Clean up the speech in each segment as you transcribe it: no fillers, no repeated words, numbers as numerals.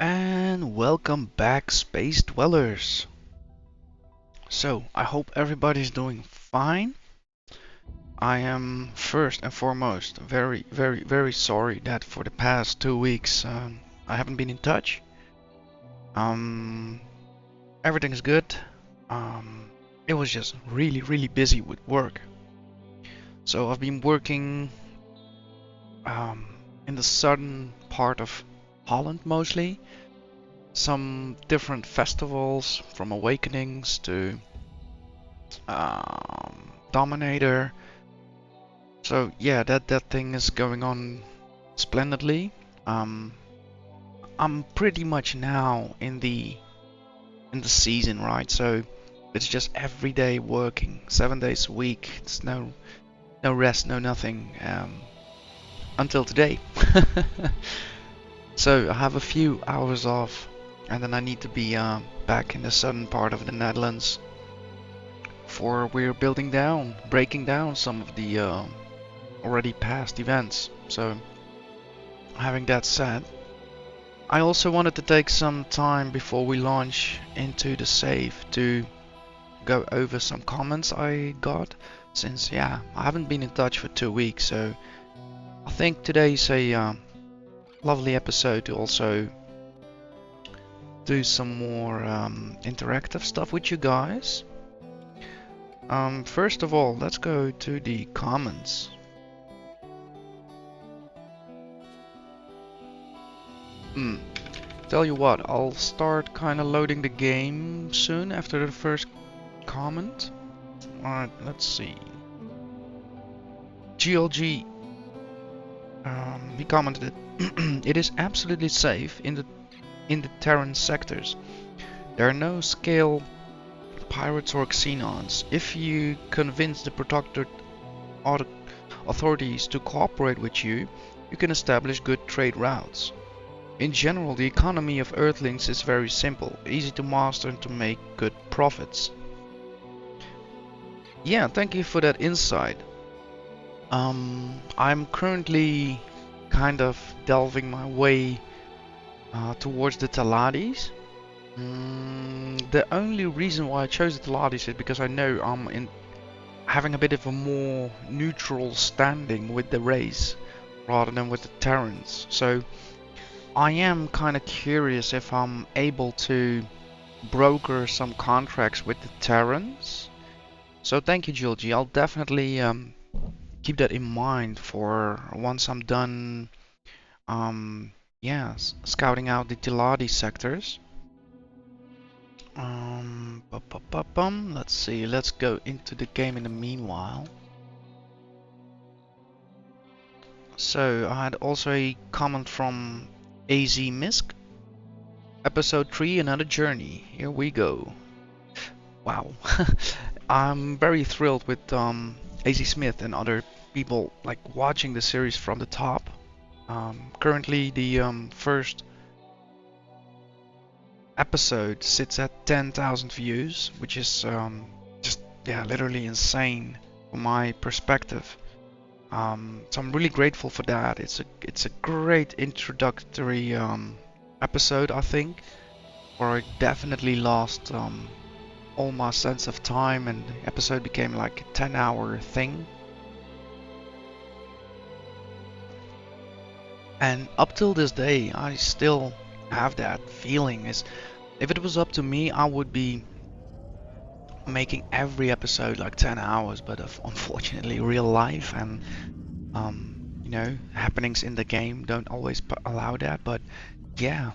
And welcome back, Space Dwellers. So, I hope everybody's doing fine. I am first and foremost very sorry that for the past 2 weeks I haven't been in touch. Um, Everything is good. It was just really busy with work. So I've been working um, in the southern part of Holland mostly. Some different festivals from Awakenings to Dominator. So yeah, that thing is going on splendidly. Um, I'm pretty much now in the season, right? So it's just every day working, 7 days a week. It's no rest, no nothing until today. So I have a few hours off, and then I need to be back in the southern part of the Netherlands for we're breaking down some of the already past events. So, having that said, I also wanted to take some time before we launch into the save to go over some comments I got, since yeah, I haven't been in touch for 2 weeks. So I think today's a lovely episode to also do some more interactive stuff with you guys. First of all, let's go to the comments. Tell you what, I'll start kind of loading the game soon after the first comment. Alright, let's see. GLG, he commented, it is absolutely safe in the Terran sectors. There are no scale pirates or xenons. If you convince the protectorate authorities to cooperate with you, you can establish good trade routes. In general, the economy of Earthlings is very simple, easy to master and to make good profits. Yeah, thank you for that insight. I'm currently kind of delving my way towards the Talades. The only reason why I chose the Talades is because I know I'm in having a bit of a more neutral standing with the race rather than with the Terrans. So I am kind of curious if I'm able to broker some contracts with the Terrans. So thank you, Gilgy. I'll definitely keep that in mind for once I'm done yeah, scouting out the Tiladi sectors. Let's see, let's go into the game in the meanwhile. So I had also a comment from AZ Misk. Episode 3, another journey. Here we go. Wow. I'm very thrilled with AZ Smith and other people like watching the series from the top. Currently the first episode sits at 10,000 views, which is just yeah, literally insane from my perspective. So I'm really grateful for that. It's a great introductory episode, I think, where I definitely lost all my sense of time, and the episode became like a 10-hour thing. And up till this day, I still have that feeling. Is if it was up to me, I would be making every episode like 10 hours, but unfortunately real life and you know, happenings in the game don't always allow that. But yeah,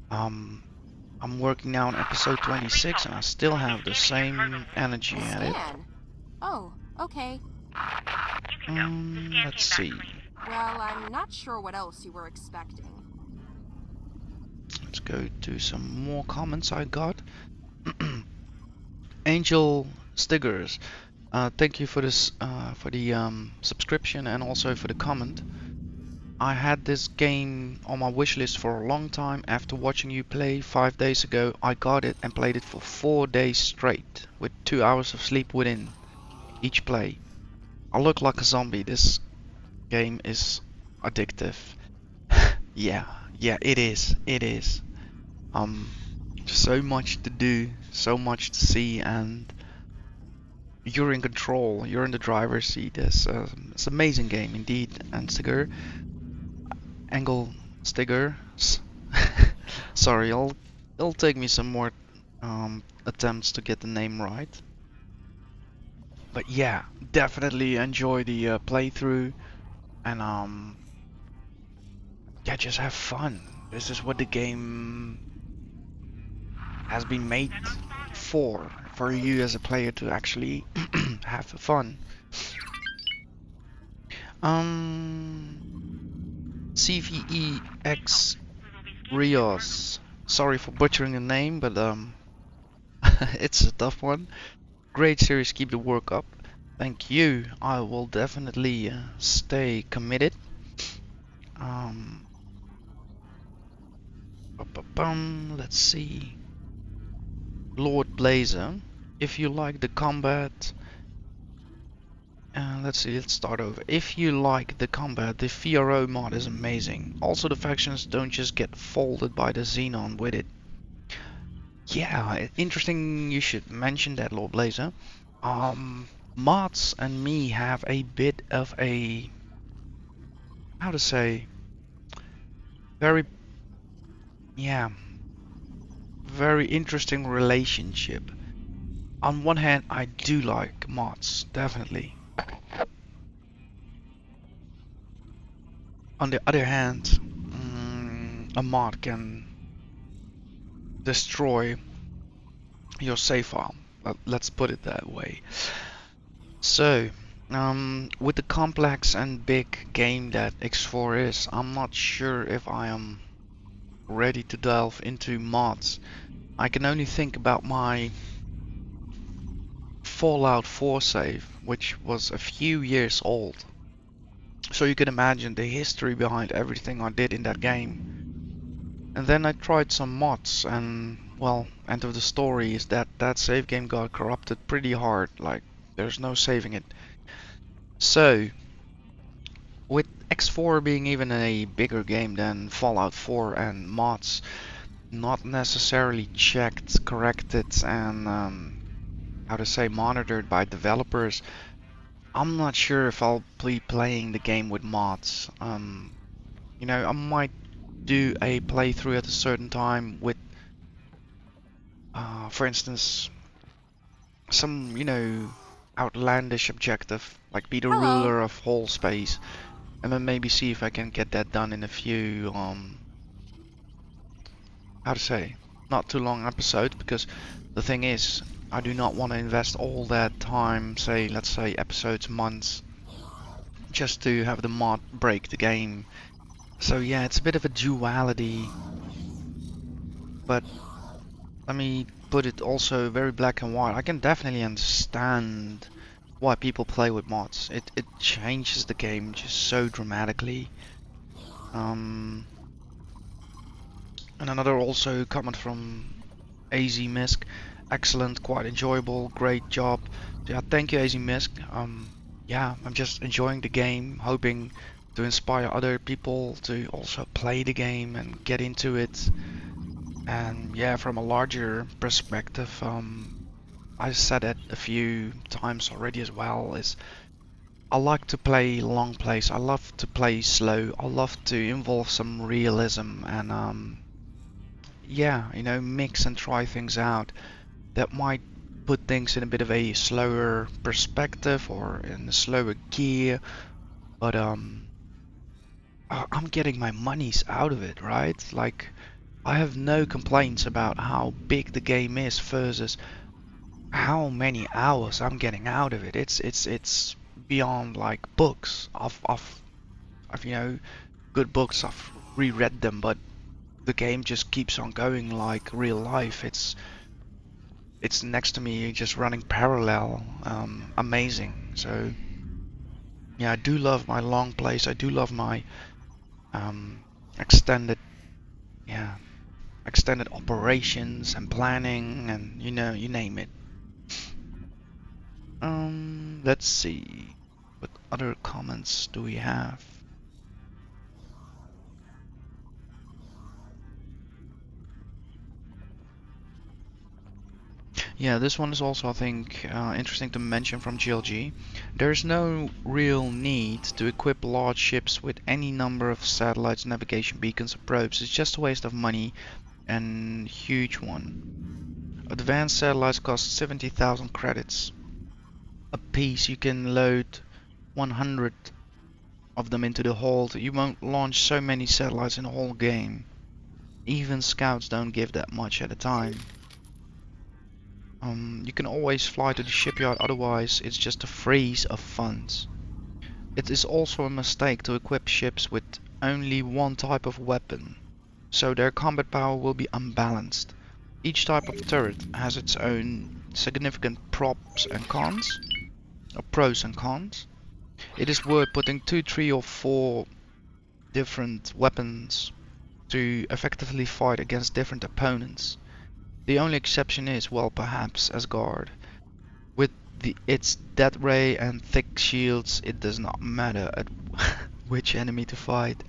I'm working now on episode 26 and I still have the same energy at it. Oh, okay. Let's see. Well, I'm not sure what else you were expecting. Let's go to some more comments I got. Angel Stiggers, thank you for this, for the subscription and also for the comment. I had this game on my wishlist for a long time. After watching you play 5 days ago, I got it and played it for 4 days straight, with 2 hours of sleep within each play. I look like a zombie. This game is addictive. Yeah, it is. Um, so much to do, so much to see, and you're in control. You're in the driver's seat. It's an amazing game indeed. And Engel Stigger. Sorry, it'll take me some more attempts to get the name right. But yeah, definitely enjoy the playthrough, and yeah, just have fun. This is what the game has been made for you as a player to actually have fun. Um, CVEX Rios. Sorry for butchering the name, but it's a tough one. Great series, keep the work up. Thank you. I will definitely stay committed. Um, let's see. Lord Blazer. If you like the combat, let's see, let's start over. If you like the combat, the VRO mod is amazing. Also, the factions don't just get folded by the Xenon with it. Yeah, interesting you should mention that, Lord Blazer. Mods and me have a bit of a, how to say, very, yeah, very interesting relationship. On one hand, I do like mods, definitely. On the other hand, a mod can destroy your save file. Let's put it that way. So, with the complex and big game that X4 is, I'm not sure if I am ready to delve into mods. I can only think about my Fallout 4 save, which was a few years old. So you can imagine the history behind everything I did in that game. And then I tried some mods, and well, end of the story is that that save game got corrupted pretty hard, like there's no saving it. So, with X4 being even a bigger game than Fallout 4 and mods not necessarily checked, corrected, and how to say, monitored by developers, I'm not sure if I'll be playing the game with mods. I might do a playthrough at a certain time with, for instance, some, outlandish objective, like be the Hello. ruler of whole space, and then maybe see if I can get that done in a few, how to say, not too long episodes, because the thing is, I do not want to invest all that time, say, let's say episodes, months, just to have the mod break the game. So yeah, it's a bit of a duality, but let me put it also very black and white. I can definitely understand why people play with mods. It changes the game just so dramatically. Um, and another also comment from AZ Misk. Excellent, quite enjoyable, great job. So yeah, thank you AZ Misk. Yeah, I'm just enjoying the game, hoping to inspire other people to also play the game and get into it. And yeah, from a larger perspective, I said it a few times already as well, is I like to play long plays. I love to play slow. I love to involve some realism and yeah, mix and try things out that might put things in a bit of a slower perspective or in a slower gear, but I'm getting my money's out of it, right? Like I have no complaints about how big the game is versus how many hours I'm getting out of it. It's beyond like books. I've good books. I've reread them, but the game just keeps on going like real life. It's next to me, just running parallel. Amazing. So yeah, I do love my long plays. I do love my um, extended, yeah, extended operations and planning, and you name it. Let's see. What other comments do we have? Yeah, this one is also, I think, interesting to mention from GLG. There's no real need to equip large ships with any number of satellites, navigation beacons, or probes. It's just a waste of money and huge one. Advanced satellites cost 70,000 credits a piece. You can load 100 of them into the hold. You won't launch so many satellites in the whole game. Even scouts don't give that much at a time. You can always fly to the shipyard, otherwise it's just a freeze of funds. It is also a mistake to equip ships with only one type of weapon, so their combat power will be unbalanced. Each type of turret has its own significant props and cons, or pros and cons. It is worth putting 2, 3 or 4 different weapons to effectively fight against different opponents. The only exception is, well, perhaps Asgard. With its death ray and thick shields, it does not matter at which enemy to fight.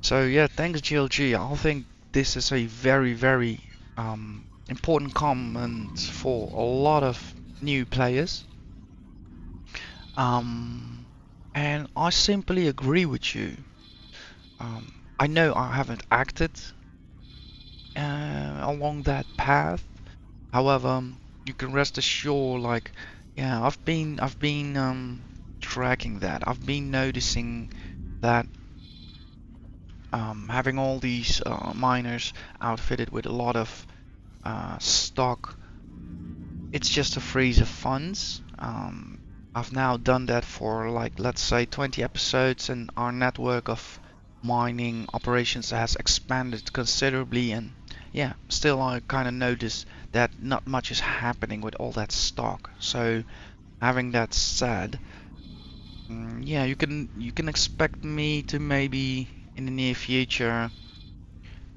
So yeah, thanks GLG. I think this is a very important comment for a lot of new players. And I simply agree with you. I know I haven't acted along that path. However, you can rest assured, like, yeah, I've been tracking that. I've been noticing that having all these miners outfitted with a lot of stock, it's just a freeze of funds. I've now done that for, like, let's say 20 episodes, and our network of mining operations has expanded considerably, and yeah, still I kind of notice that not much is happening with all that stock. So having that said, yeah, you can expect me to maybe in the near future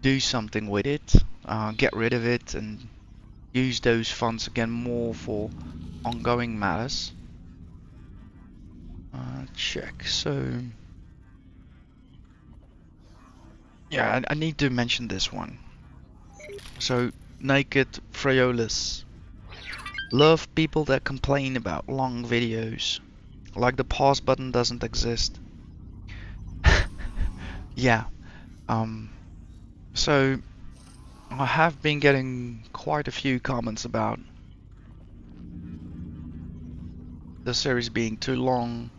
do something with it, get rid of it, and use those funds again more for ongoing matters. Check. So yeah, I need to mention this one. So Naked Freolus. Love people that complain about long videos. Like the pause button doesn't exist. Yeah. Um. So I have been getting quite a few comments about the series being too long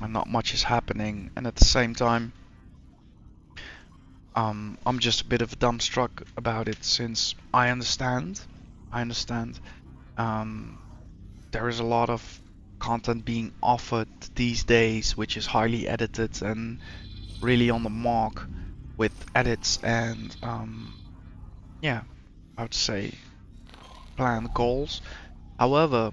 and not much is happening, and at the same time, I'm just a bit of dumbstruck about it, since I understand. I understand. Um, there is a lot of content being offered these days, which is highly edited and really on the mark with edits and yeah, I would say planned goals. However,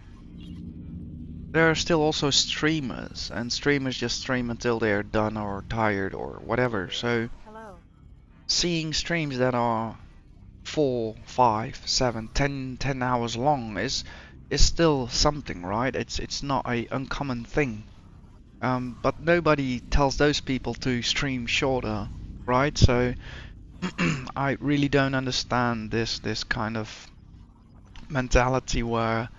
there are still also streamers, and streamers just stream until they're done or tired or whatever. So Hello. seeing streams that are 4, 5, 7, 10 hours long is still something, right? It's not a uncommon thing. But nobody tells those people to stream shorter, right? So I really don't understand this kind of mentality where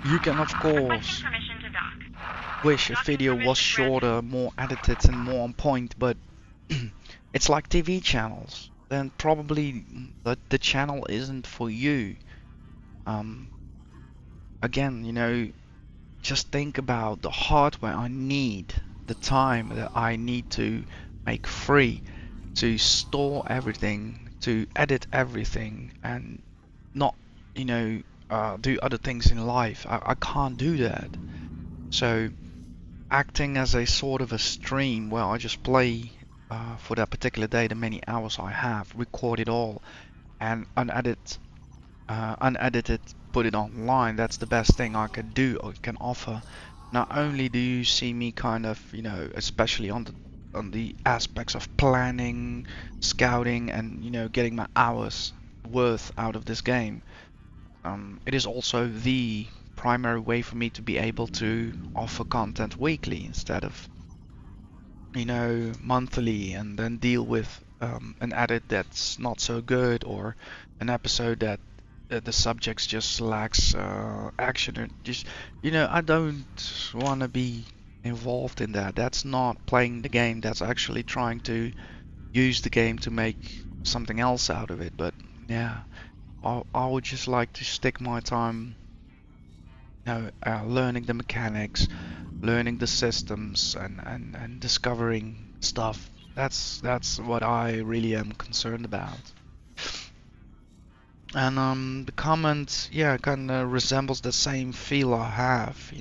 you can of Requesting course permission to dock. wish a Docking video was permission granted. shorter, more edited, and more on point, but it's like TV channels. Then probably the channel isn't for you. Um, Again, just think about the hardware I need, the time that I need to make free to store everything, to edit everything, and not, do other things in life. I can't do that. So acting as a sort of a stream where I just play for that particular day the many hours I have, record it all, and unedited, put it online. That's the best thing I can do or can offer. Not only do you see me kind of, especially on the aspects of planning, scouting, and getting my hours worth out of this game. It is also the primary way for me to be able to offer content weekly instead of monthly, and then deal with an edit that's not so good, or an episode that the subjects just lacks action. Or just, I don't want to be involved in that. That's not playing the game. That's actually trying to use the game to make something else out of it. But yeah, I would just like to stick my time, learning the mechanics, learning the systems, and discovering stuff. That's what I really am concerned about. And the comment, yeah, kind of resembles the same feel I have.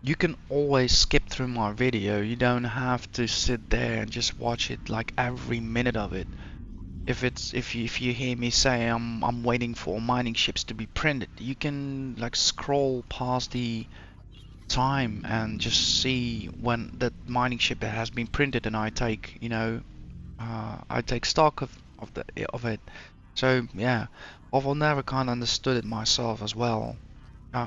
You can always skip through my video. You don't have to sit there and just watch it like every minute of it. If you hear me say I'm waiting for mining ships to be printed, you can like scroll past the time and just see when that mining ship has been printed, and I take stock of it. So yeah, I've never kind of understood it myself as well.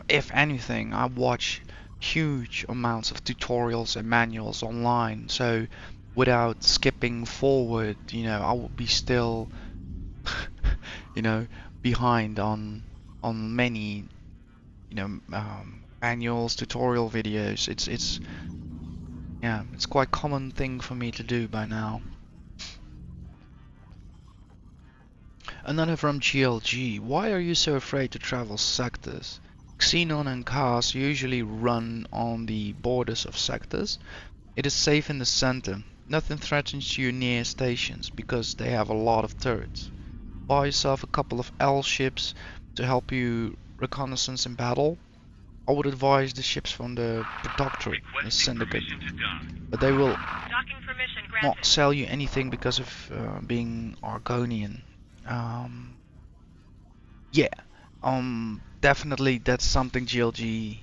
If anything, I watch huge amounts of tutorials and manuals online. So without skipping forward, I would be still, you know, behind on many, manuals, tutorial videos. It's quite common thing for me to do by now. Another from GLG. Why are you so afraid to travel sectors? Xenon and cars usually run on the borders of sectors. It is safe in the center. Nothing threatens you near stations because they have a lot of turrets. Buy yourself a couple of L ships to help you reconnaissance in battle. I would advise the ships from the Protectorate, the Syndicate, but they will not sell you anything because of being Argonian. Um, yeah, definitely that's something GLG,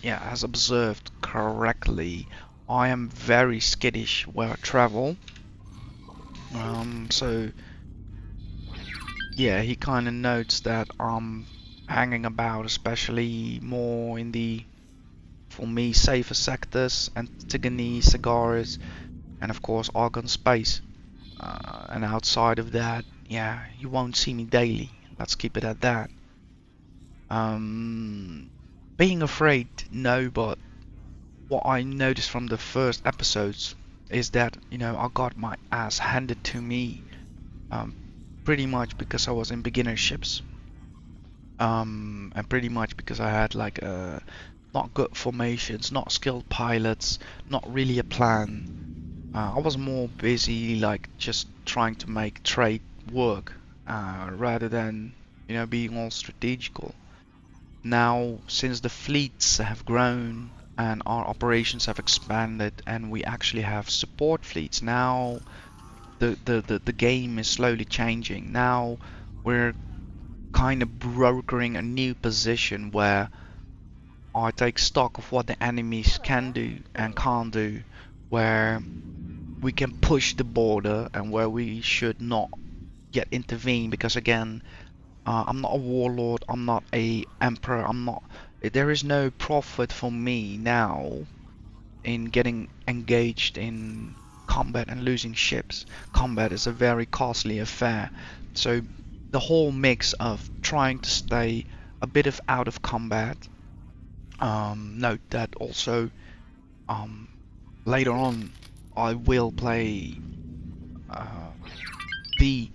has observed correctly. I am very skittish where I travel. So yeah, he kind of notes that I'm hanging about, especially more in the, for me, safer sectors, Antigone, Sagaris, and of course Argon space. And outside of that, yeah, you won't see me daily. Let's keep it at that. Being afraid, no, but what I noticed from the first episodes is that, I got my ass handed to me, um, pretty much because I was in beginner ships, and pretty much because I had like not good formations, not skilled pilots, not really a plan. I was more busy like just trying to make trade work, rather than, being all strategical. Now, since the fleets have grown and our operations have expanded and we actually have support fleets, now the game is slowly changing. Now we're kind of brokering a new position where I take stock of what the enemies can do and can't do, where we can push the border and where we should not yet intervene, because again, I'm not a warlord, I'm not a emperor, there is no profit for me now in getting engaged in combat and losing ships. Combat is a very costly affair. So the whole mix of trying to stay a bit of out of combat. Note that also, um, later on I will play the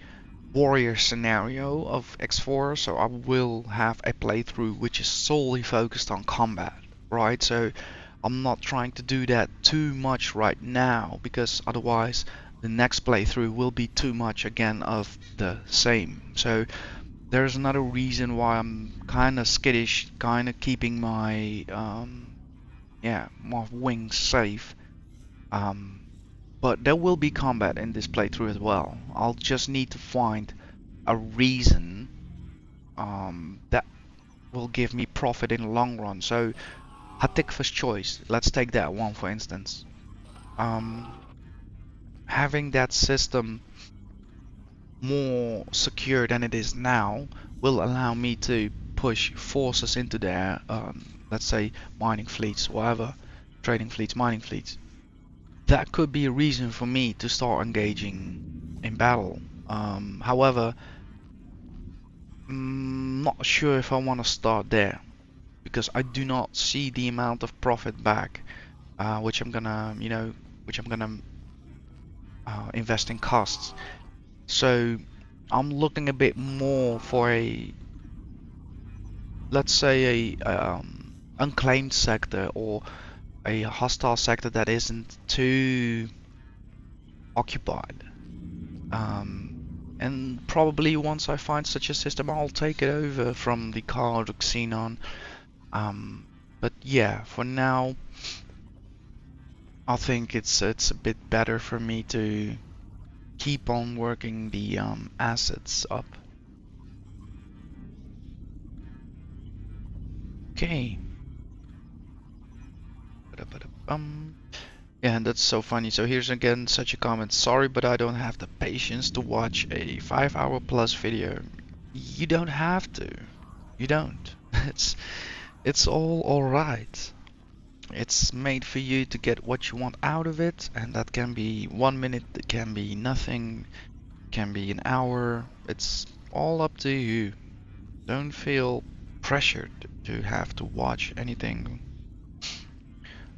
warrior scenario of X4, so I will have a playthrough which is solely focused on combat, right? So I'm not trying to do that too much right now, because otherwise the next playthrough will be too much again of the same. So there's another reason why I'm kind of skittish, kind of keeping my my wings safe. But there will be combat in this playthrough as well. I'll just need to find a reason that will give me profit in the long run. So Hatikva's choice, let's take that one for instance. Having that system more secure than it is now will allow me to push forces into their, let's say, mining fleets, whatever, trading fleets, mining fleets. That could be a reason for me to start engaging in battle. However, Not sure if I want to start there because I do not see the amount of profit back, which I'm gonna, invest in costs. So I'm looking a bit more for a, let's say, a unclaimed sector or a hostile sector that isn't too occupied. Um, and probably once I find such a system, I'll take it over from the card or Xenon. But yeah, for now, I think it's a bit better for me to keep on working the assets up. Okay. Yeah, and that's so funny. So here's again such a comment. Sorry, but I don't have the patience to watch a 5 hour plus video. You don't have to. You don't. It's all alright. It's made for you to get what you want out of it, and that can be 1 minute, it can be nothing, it can be an hour. It's all up to you. Don't feel pressured to have to watch anything.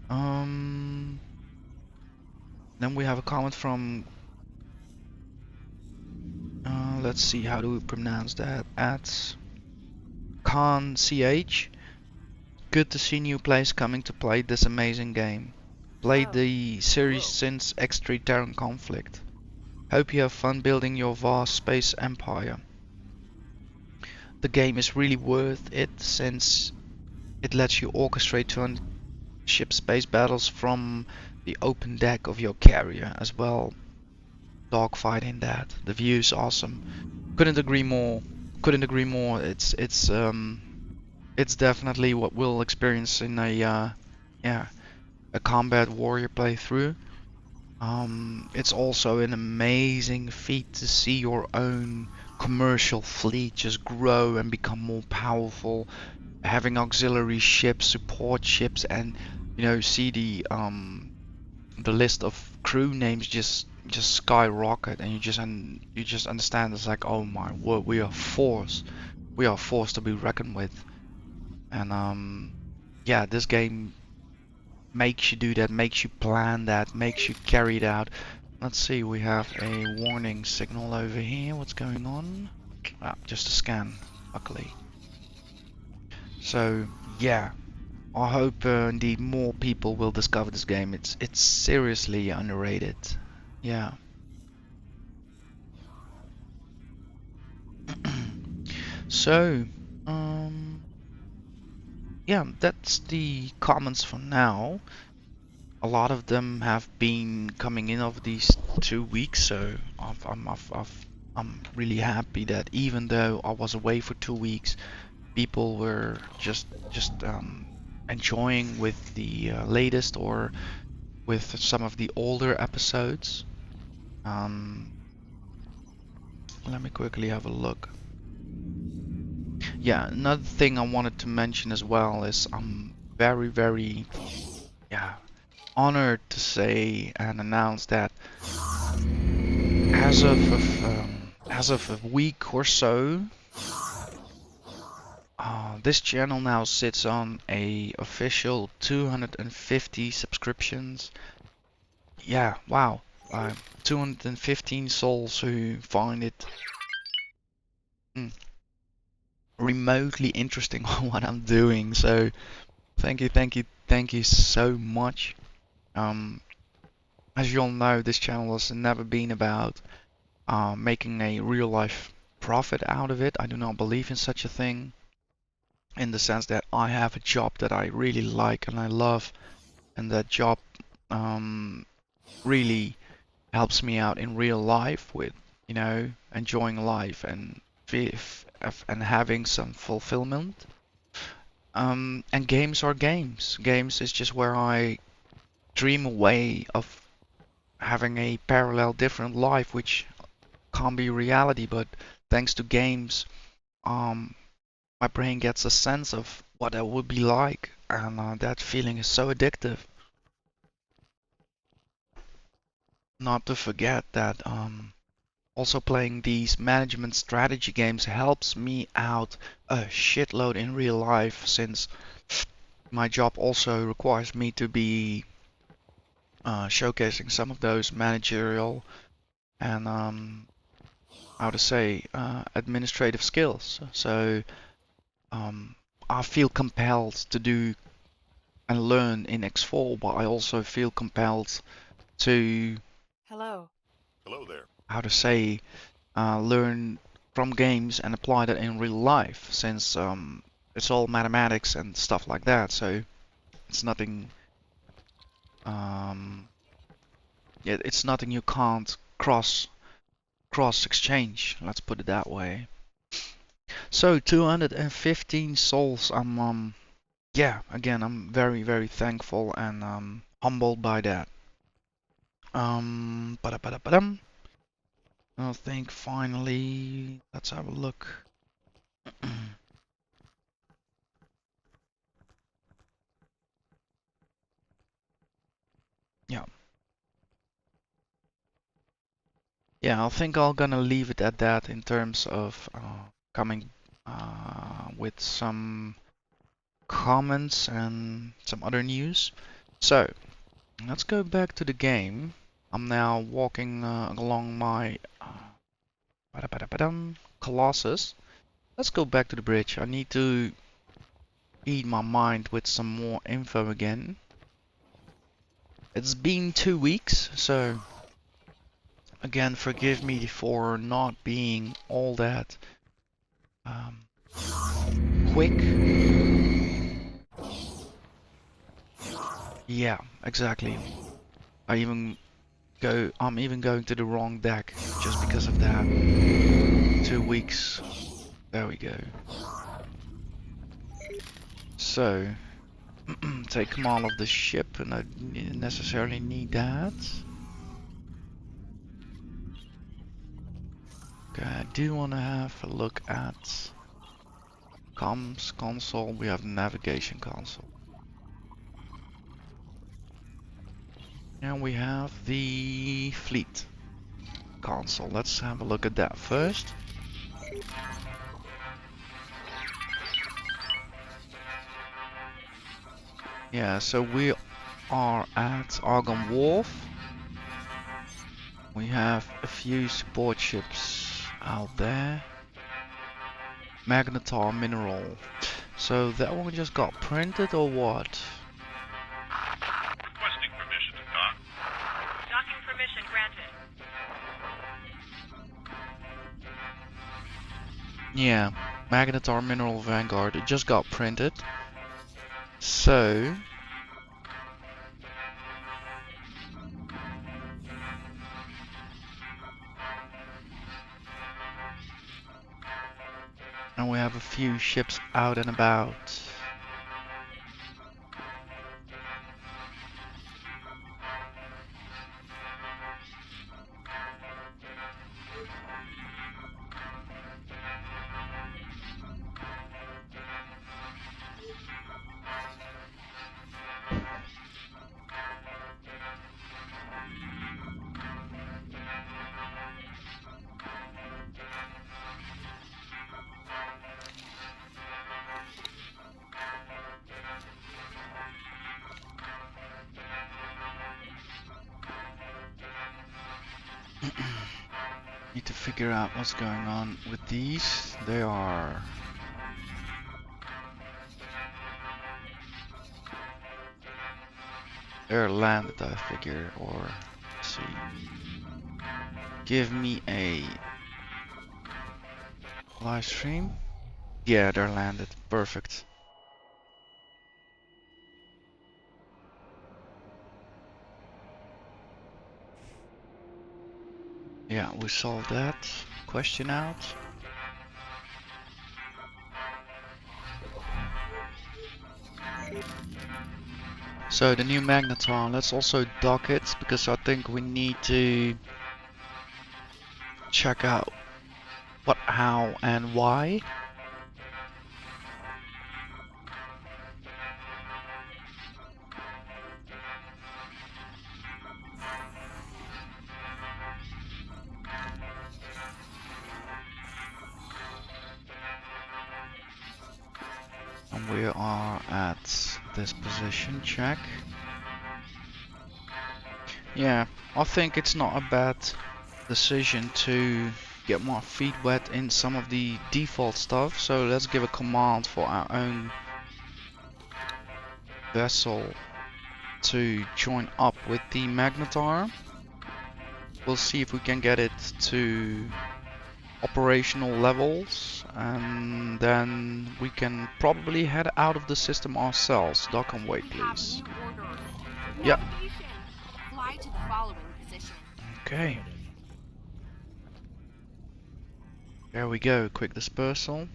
Um, then we have a comment from, let's see, how do we pronounce that? At Khan CH. Good to see new players coming to play this amazing game. Played the series since X3 Terran Conflict. Hope you have fun building your vast space empire. The game is really worth it since it lets you orchestrate 200 ship space battles from the open deck of your carrier as well. Dogfight in that. The view is awesome. Couldn't agree more. Couldn't agree more. It's definitely what we'll experience in a combat warrior playthrough. It's also an amazing feat to see your own commercial fleet just grow and become more powerful, having auxiliary ships, support ships, and see the list of crew names just skyrocket, and you just understand it's like, oh my word, we are forced to be reckoned with, and yeah, this game makes you do that, makes you plan that, makes you carry it out. Let's see, we have a warning signal over here. What's going on? Ah, just a scan, luckily. So yeah, I hope indeed more people will discover this game. It's seriously underrated. Yeah. So yeah, that's the comments for now. A lot of them have been coming in over these 2 weeks, so I'm really happy that even though I was away for 2 weeks, people were just enjoying with the latest or with some of the older episodes. Um, Let me quickly have a look. Yeah, another thing I wanted to mention as well is I'm very yeah honored to say and announce that as of a week or so, this channel now sits on a official 250 subscriptions. Yeah, wow. 215 souls who find it remotely interesting on what I'm doing. So thank you so much. Um, as you all know, this channel has never been about making a real life profit out of it. I do not believe in such a thing, in the sense that I have a job that I really like and I love, and that job um, really helps me out in real life with, enjoying life and and having some fulfillment. And games are games. Games is just where I dream away of having a parallel different life, which can't be reality, but thanks to games, um, my brain gets a sense of what that would be like, and that feeling is so addictive. Not to forget that Also playing these management strategy games helps me out a shitload in real life, since my job also requires me to be showcasing some of those managerial and how to say administrative skills. So um, I feel compelled to do and learn in X4, but I also feel compelled to Hello. Hello there. how to say learn from games and apply that in real life, since it's all mathematics and stuff like that. So it's nothing. Um, yeah, it's nothing you can't cross exchange. Let's put it that way. So 215 souls. Yeah, again, I'm very thankful and humbled by that. Ba-da-ba-da-ba-dum. I think finally, let's have a look. Yeah. Yeah, I think I'm gonna leave it at that in terms of coming with some comments and some other news. So, let's go back to the game. I'm now walking along my Colossus. Let's go back to the bridge. I need to feed my mind with some more info again. It's been 2 weeks, so again, forgive me for not being all that um, quick. Yeah, exactly. I'm even going to the wrong deck just because of that. 2 weeks. There we go. So, take command of the ship, and I didn't necessarily need that. Okay, I do want to have a look at comms console. We have the navigation console. And we have the fleet console. Let's have a look at that first. Yeah, so we are at Argon Wharf. We have a few support ships out there. Magnetar mineral. So that one just got printed or what? Requesting permission to dock. Docking permission granted. Yeah, Magnetar mineral Vanguard. It just got printed. So and we have a few ships out and about. Need to figure out what's going on with these. They're landed, I figure, or let's see. Give me a live stream. Yeah, they're landed. Perfect. Yeah, we solved that question out. So the new Magneton, let's also dock it, because I think we need to check out what, how, and why. we are at this position check. Yeah, I think it's not a bad decision to get my feet wet in some of the default stuff. So let's give a command for our own vessel to join up with the Magnetar. We'll see if we can get it to operational levels, and then we can probably head out of the system ourselves. Dock and wait, We have please. new orders. Yeah. Navigation. Fly to the following position. Okay. There we go. Quick dispersal.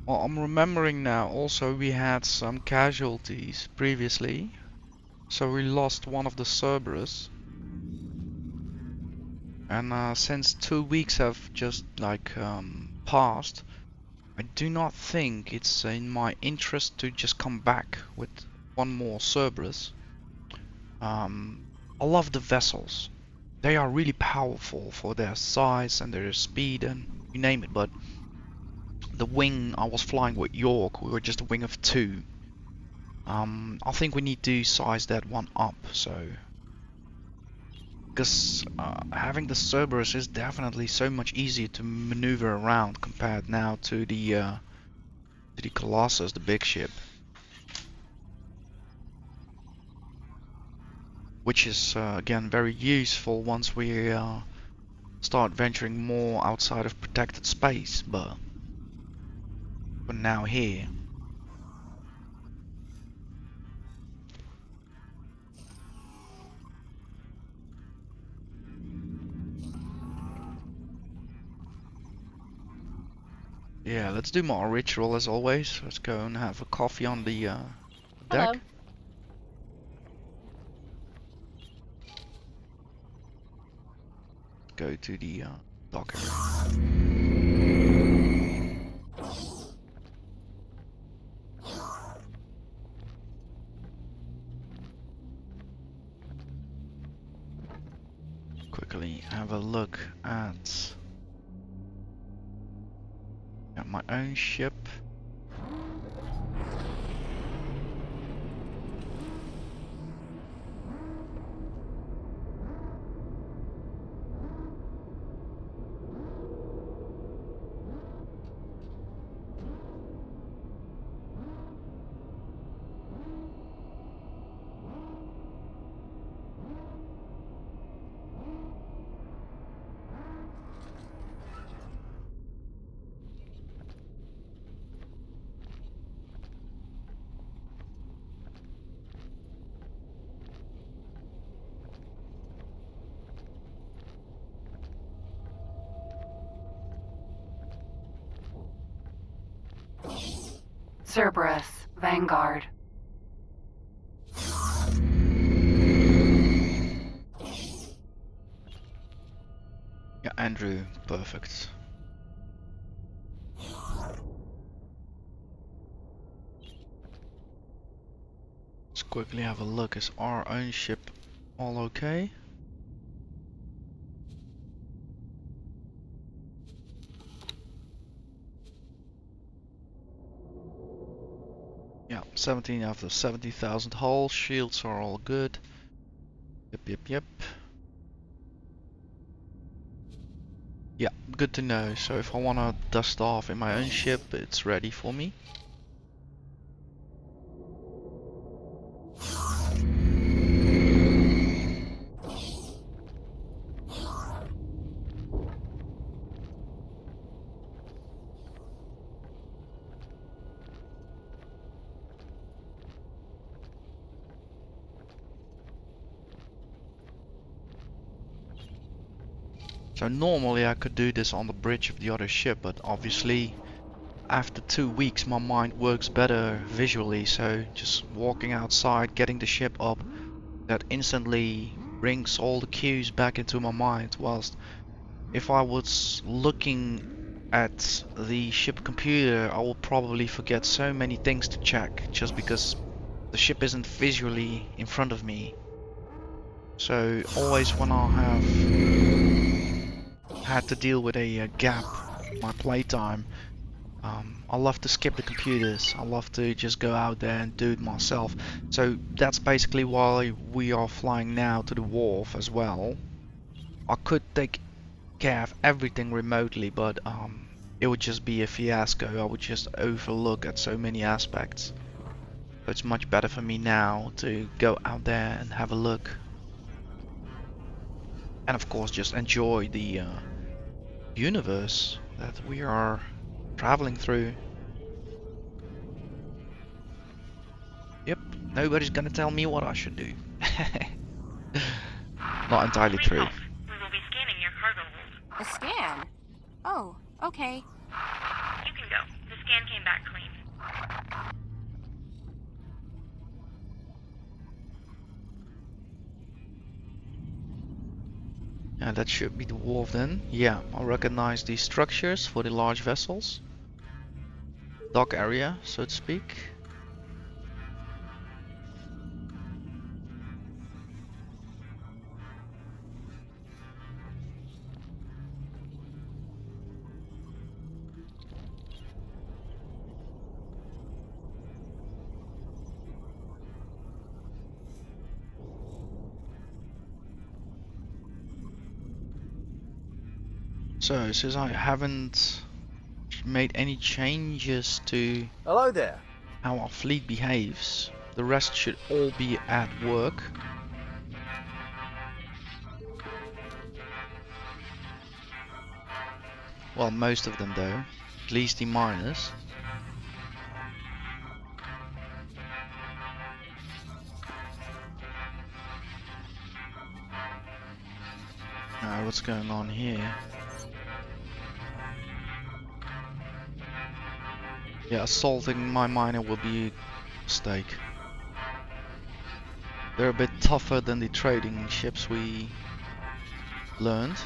Well, I'm remembering now, also we had some casualties previously. So we lost one of the Cerberus. And since 2 weeks have just passed, I do not think it's in my interest to just come back with one more Cerberus. I love the vessels. They are really powerful for their size and their speed and you name it, but the wing I was flying with York, we were just a wing of 2. I think we need to size that one up, so because having the Cerberus is definitely so much easier to maneuver around compared now to the Colossus, the big ship, which is again very useful once we start venturing more outside of protected space, but for now here. Yeah, let's do more ritual as always. Let's go and have a coffee on the deck. Hello. Go to the dock area. Quickly have a look at my own ship. Cerberus, Vanguard. Yeah, Andrew, perfect. Let's quickly have a look. Is our own ship all okay? Yeah, 17 out of 70,000 hull. Shields are all good. Yep. Yeah, good to know. So if I want to dust off in my own ship, it's ready for me. So normally I could do this on the bridge of the other ship, but obviously after 2 weeks my mind works better visually, so just walking outside, getting the ship up, that instantly brings all the cues back into my mind, whilst if I was looking at the ship computer I will probably forget so many things to check just because the ship isn't visually in front of me. So always when I have had to deal with a gap in my playtime, I love to skip the computers. I love to just go out there and do it myself. So that's basically why we are flying now to the wharf as well. I could take care of everything remotely, but it would just be a fiasco. I would just overlook at so many aspects. So it's much better for me now to go out there and have a look. And of course just enjoy the universe that we are traveling through. Yep, nobody's gonna tell me what I should do. Not entirely Please true. hold. We will be scanning your cargo hold. A scan? Oh, okay. You can go. The scan came back clean. Yeah, that should be the wharf then. Yeah, I recognize these structures for the large vessels. Dock area, so to speak. So, since I haven't made any changes to Hello there. how our fleet behaves, the rest should all be at work. Well, most of them though, at least the miners. What's going on here? Yeah, assaulting my miner will be a mistake. They're a bit tougher than the trading ships we learned.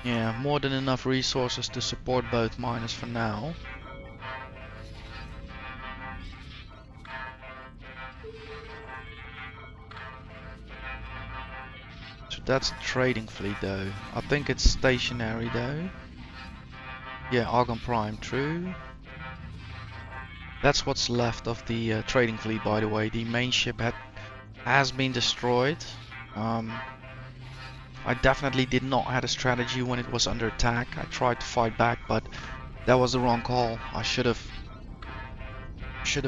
Yeah, more than enough resources to support both miners for now. So that's a trading fleet though. I think it's stationary though. Yeah, Argon Prime, true. That's what's left of the trading fleet, by the way. The main ship has been destroyed. I definitely did not have a strategy when it was under attack. I tried to fight back, but that was the wrong call. I should have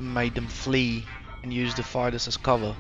made them flee and use the fighters as cover.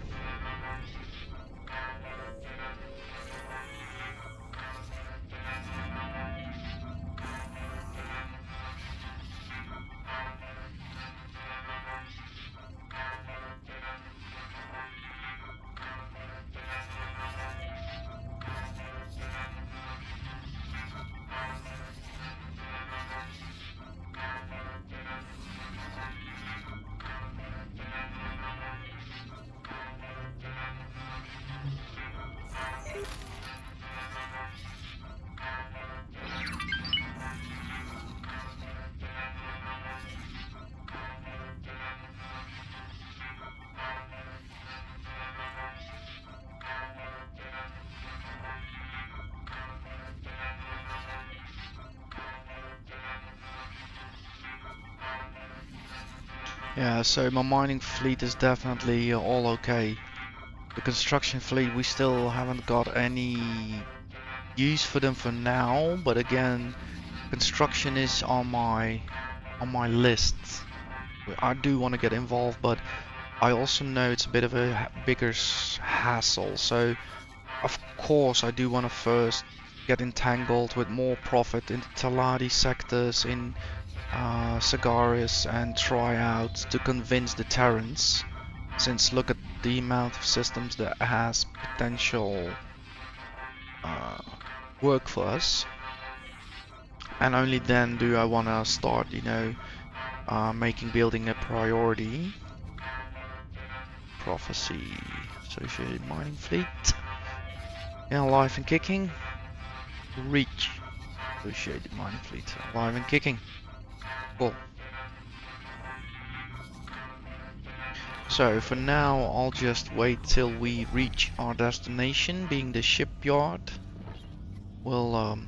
Yeah, so my mining fleet is definitely all okay. The construction fleet, we still haven't got any use for them for now, but again, construction is on my list. I do want to get involved, but I also know it's a bit of a bigger hassle. So of course I do want to first get entangled with more profit in the Taladi sectors, in Sagaris and try out to convince the Terrans, since look at the amount of systems that has potential work for us, and only then do I want to start, you know, making building a priority. Prophecy, associated mining fleet, yeah, alive and kicking. Reach, associated mining fleet, alive and kicking. Cool. So for now, I'll just wait till we reach our destination, being the shipyard. We'll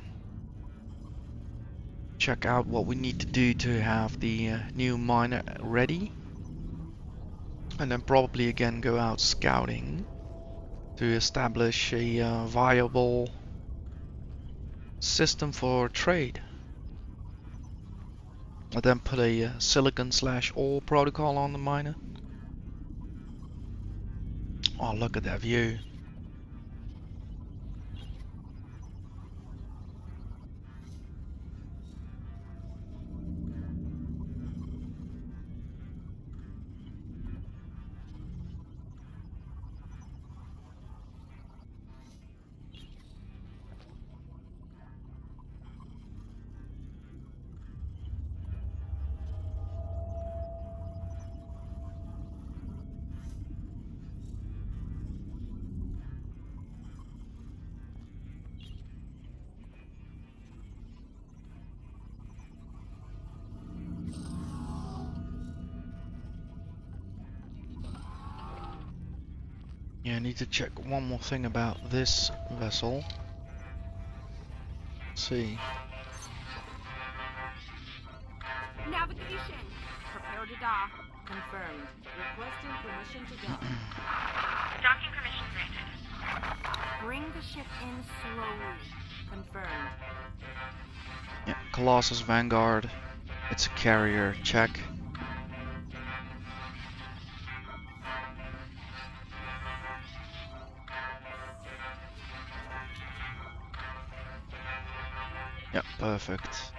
check out what we need to do to have the new miner ready. And then probably again go out scouting to establish a viable system for trade. And then put a silicon/ore protocol on the miner. Oh, look at that view. Yeah, I need to check one more thing about this vessel. Let's see. Navigation. Prepare to dock. Confirmed. Requesting permission to dock. Docking permission granted. Bring the ship in slowly. Confirmed. Yeah, Colossus Vanguard. It's a carrier, check. Yeah, perfect.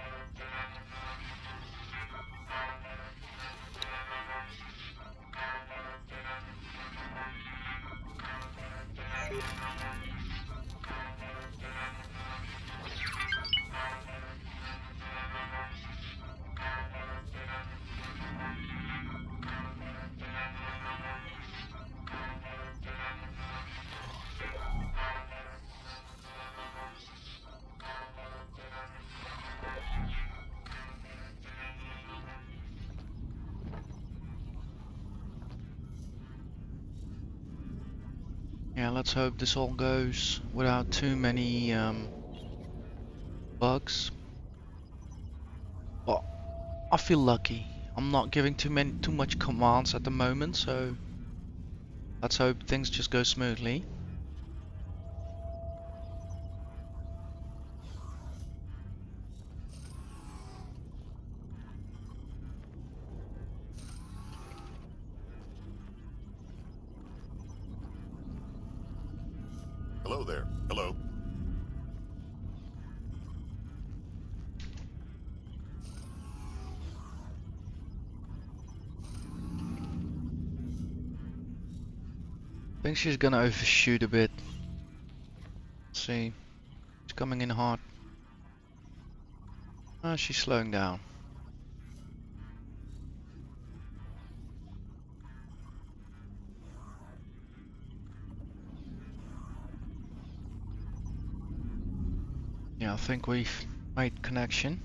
Yeah, let's hope this all goes without too many bugs. But I feel lucky. I'm not giving too much commands at the moment, so let's hope things just go smoothly. Hello there. Hello. I think she's gonna overshoot a bit. Let's see. She's coming in hard. Ah, she's slowing down. Yeah, I think we've made connection.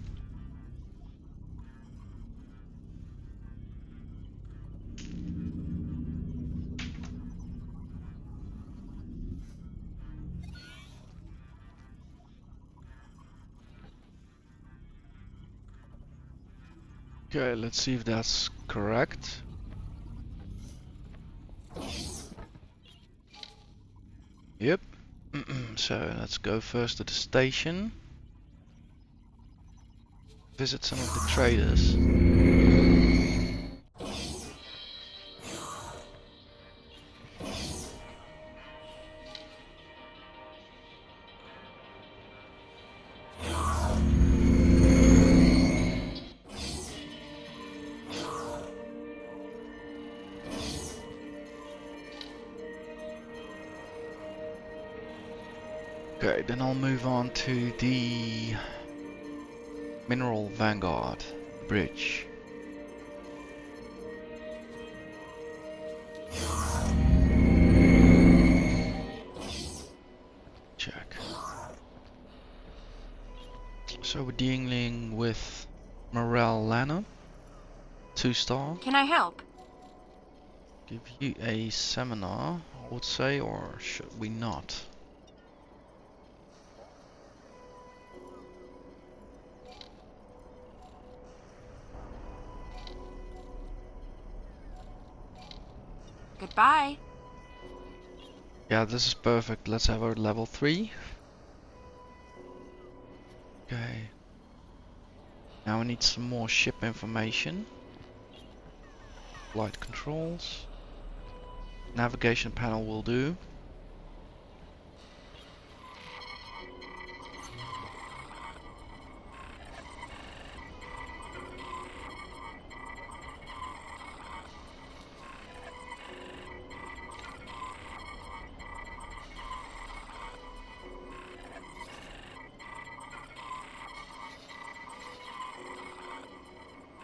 Okay, let's see if that's correct. Yep. So let's go first to the station. Visit some of the traders. Okay, then I'll move on to the Mineral Vanguard bridge. Check. So we're dealing with Morel Lana, 2-star. Can I help? Give you a seminar, I would say, or should we not? Goodbye. Yeah, this is perfect. Let's have our level 3. Okay. Now we need some more ship information. Flight controls. Navigation panel will do.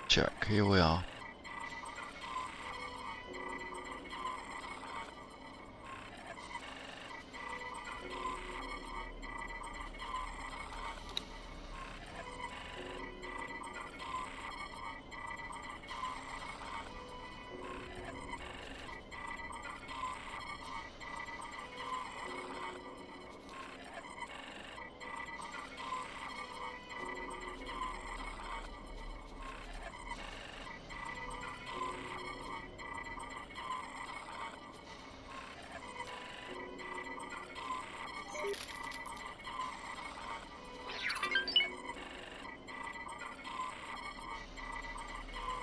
Check, here we are.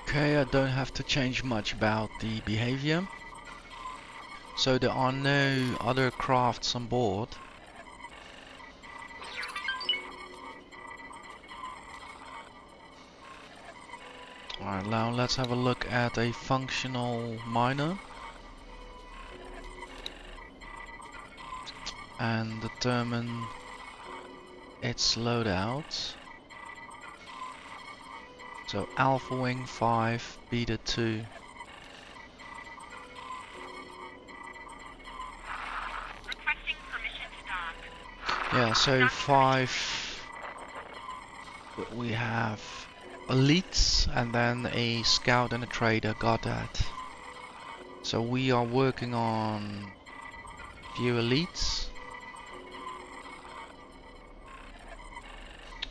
Okay, I don't have to change much about the behavior. So there are no other crafts on board. Alright, now let's have a look at a functional miner. And determine its loadout. So Alpha Wing 5, Beta 2. Requesting permission to dock. Yeah, so 5 we have elites and then a scout and a trader, got that. So we are working on few elites.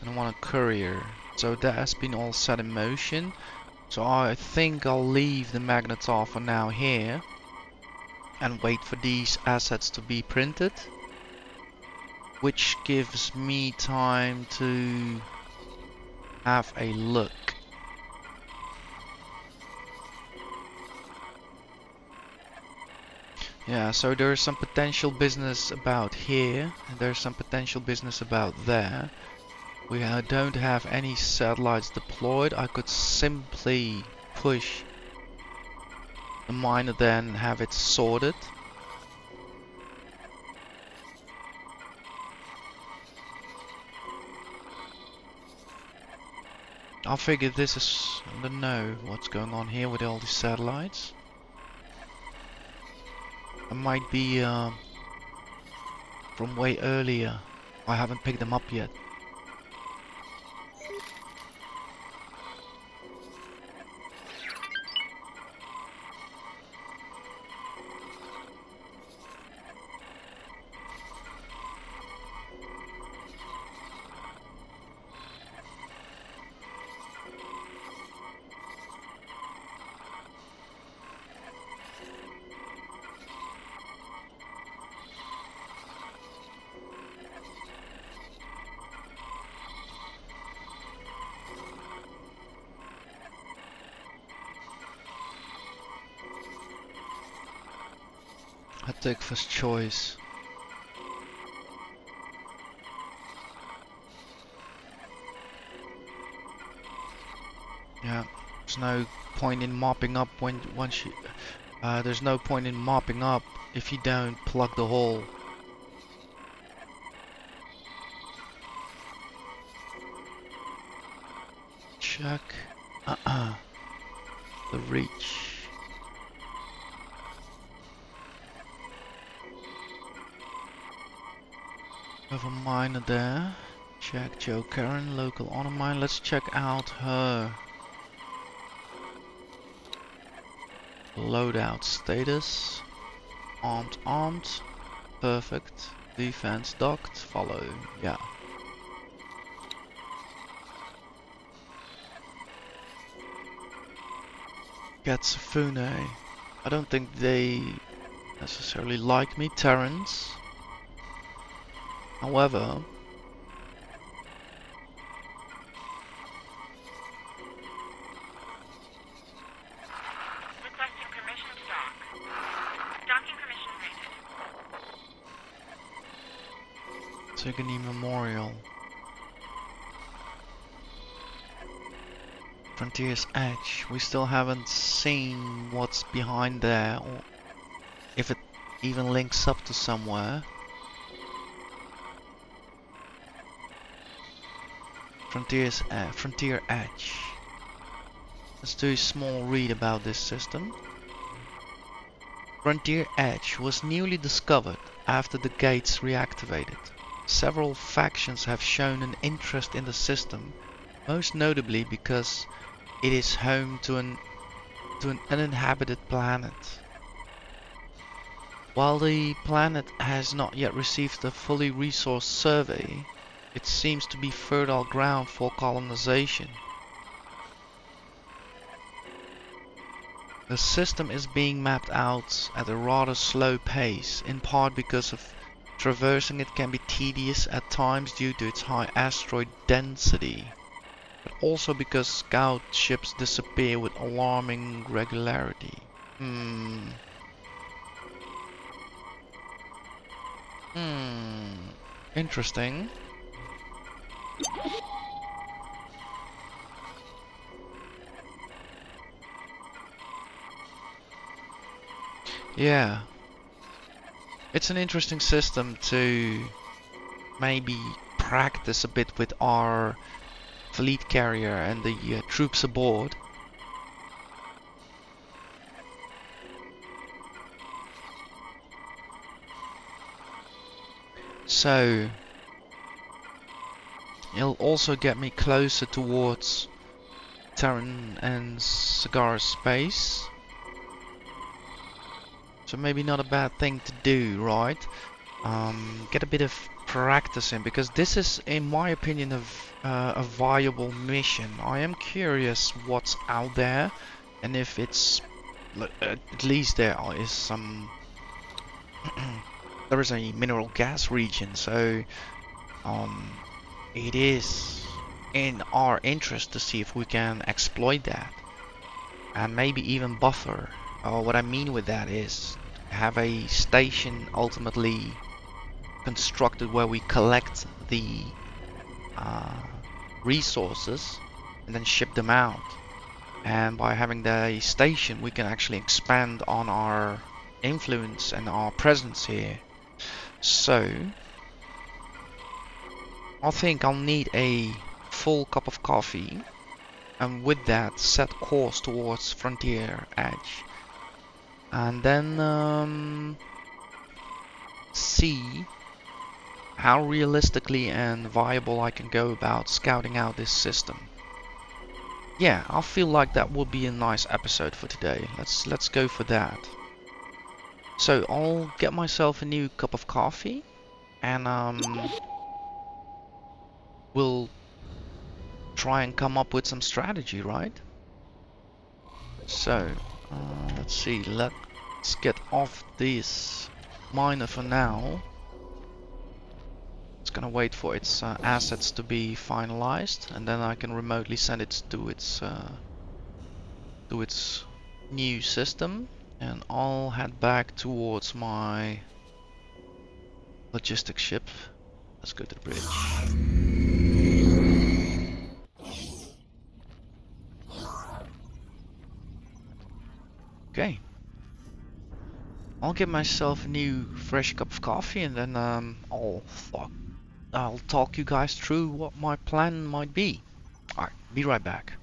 And I want a courier. So that has been all set in motion. So I think I'll leave the magnets off for now here. And wait for these assets to be printed. Which gives me time to have a look. Yeah, so there's some potential business about here. And there's some potential business about there. We don't have any satellites deployed. I could simply push the miner then and have it sorted. I figure this is, I don't know what's going on here with all these satellites. It might be from way earlier. I haven't picked them up yet. I take first choice. Yeah, there's no point in mopping up when once you. There's no point in mopping up if you don't plug the hole. check the reach. Have a miner there. Check Joe Karen, local honor mine. Let's check out her loadout status. Armed, armed. Perfect. Defense docked. Follow. Yeah. Gatsufune. I don't think they necessarily like me. Terrence. However, Requesting permission to dock. Docking permission granted. Tigany Memorial. Frontier's Edge. We still haven't seen what's behind there, or if it even links up to somewhere. Frontier Edge. Let's do a small read about this system. Frontier Edge was newly discovered after the gates reactivated. Several factions have shown an interest in the system, most notably because it is home to an uninhabited planet. While the planet has not yet received a fully resourced survey, it seems to be fertile ground for colonization. The system is being mapped out at a rather slow pace, in part because of traversing it can be tedious at times due to its high asteroid density, but also because scout ships disappear with alarming regularity. Interesting. Yeah. It's an interesting system to maybe practice a bit with our fleet carrier and the troops aboard. So it'll also get me closer towards Terran and Cigar space. So maybe not a bad thing to do, right? Get a bit of practice in, because this is, in my opinion, a viable mission. I am curious what's out there, and if it's at least there is some there is a mineral gas region, so it is in our interest to see if we can exploit that and maybe even buffer. What I mean with that is have a station ultimately constructed where we collect the resources and then ship them out. And by having the station, we can actually expand on our influence and our presence here. So I think I'll need a full cup of coffee, and with that set course towards Frontier Edge, and then see how realistically and viable I can go about scouting out this system. Yeah, I feel like that would be a nice episode for today. Let's go for that. So I'll get myself a new cup of coffee, and we'll try and come up with some strategy, right? So let's see, let's get off this miner for now. It's gonna wait for its assets to be finalized, and then I can remotely send it to its new system, and I'll head back towards my logistics ship. Let's go to the bridge. Okay. I'll get myself a new fresh cup of coffee, and then I'll talk you guys through what my plan might be. Alright, be right back.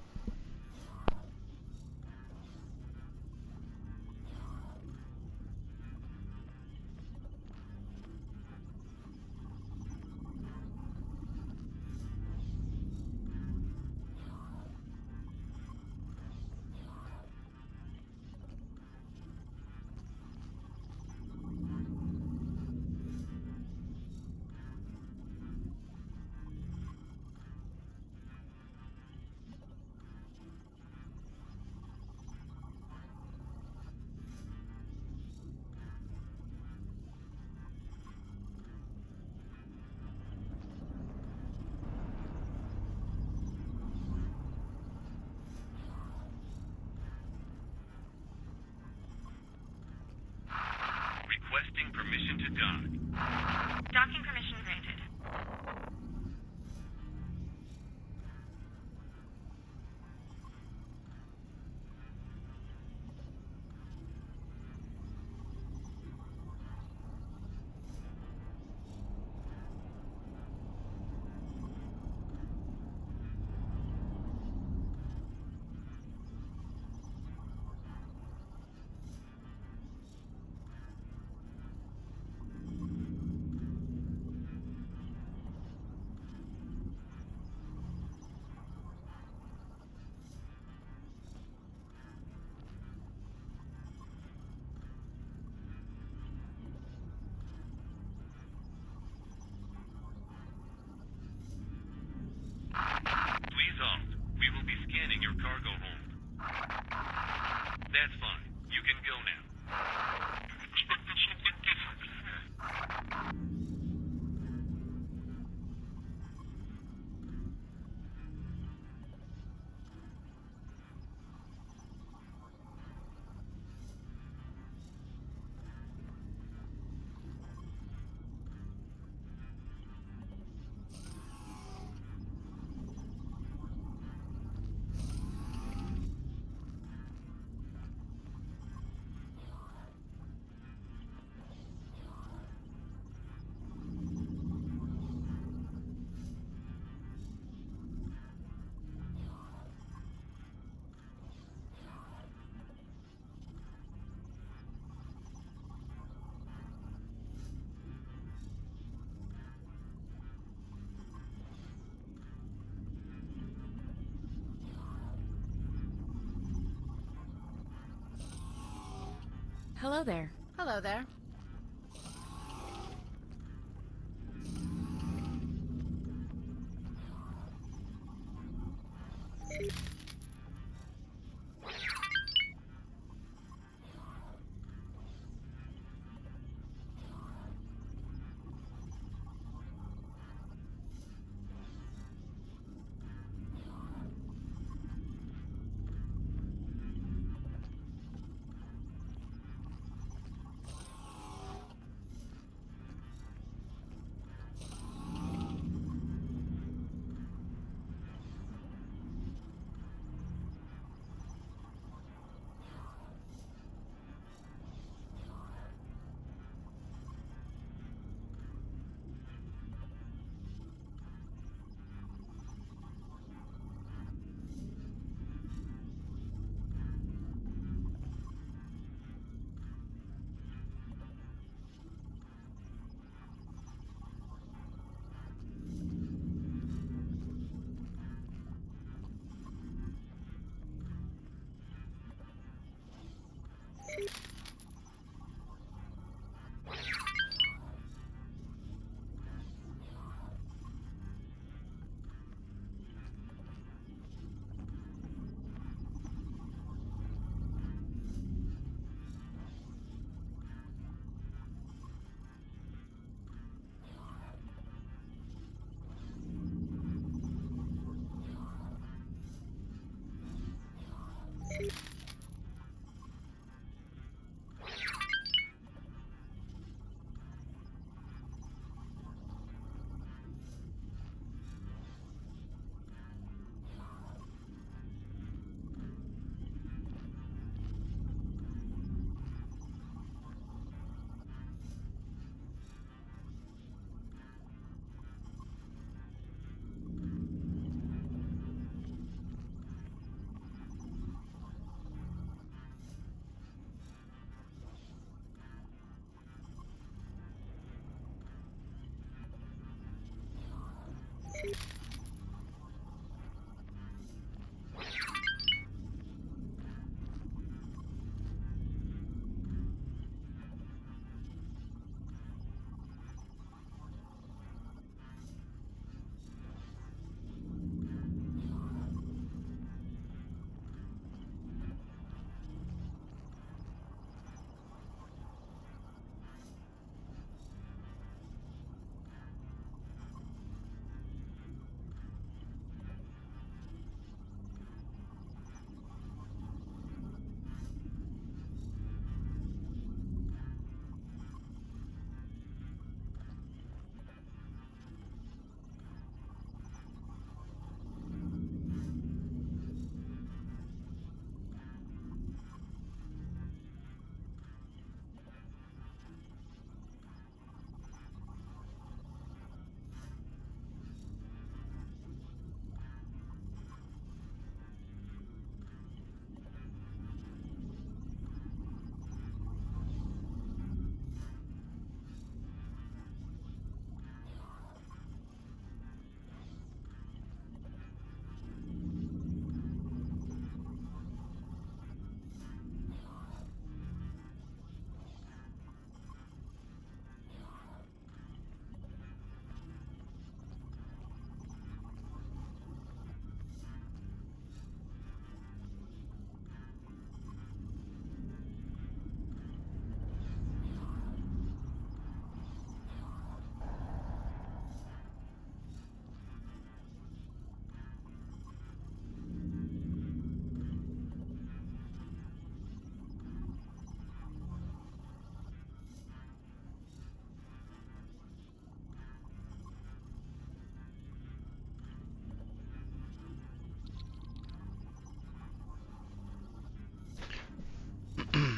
That's fine. You can go now. Expected something different. Hello there. Hello there.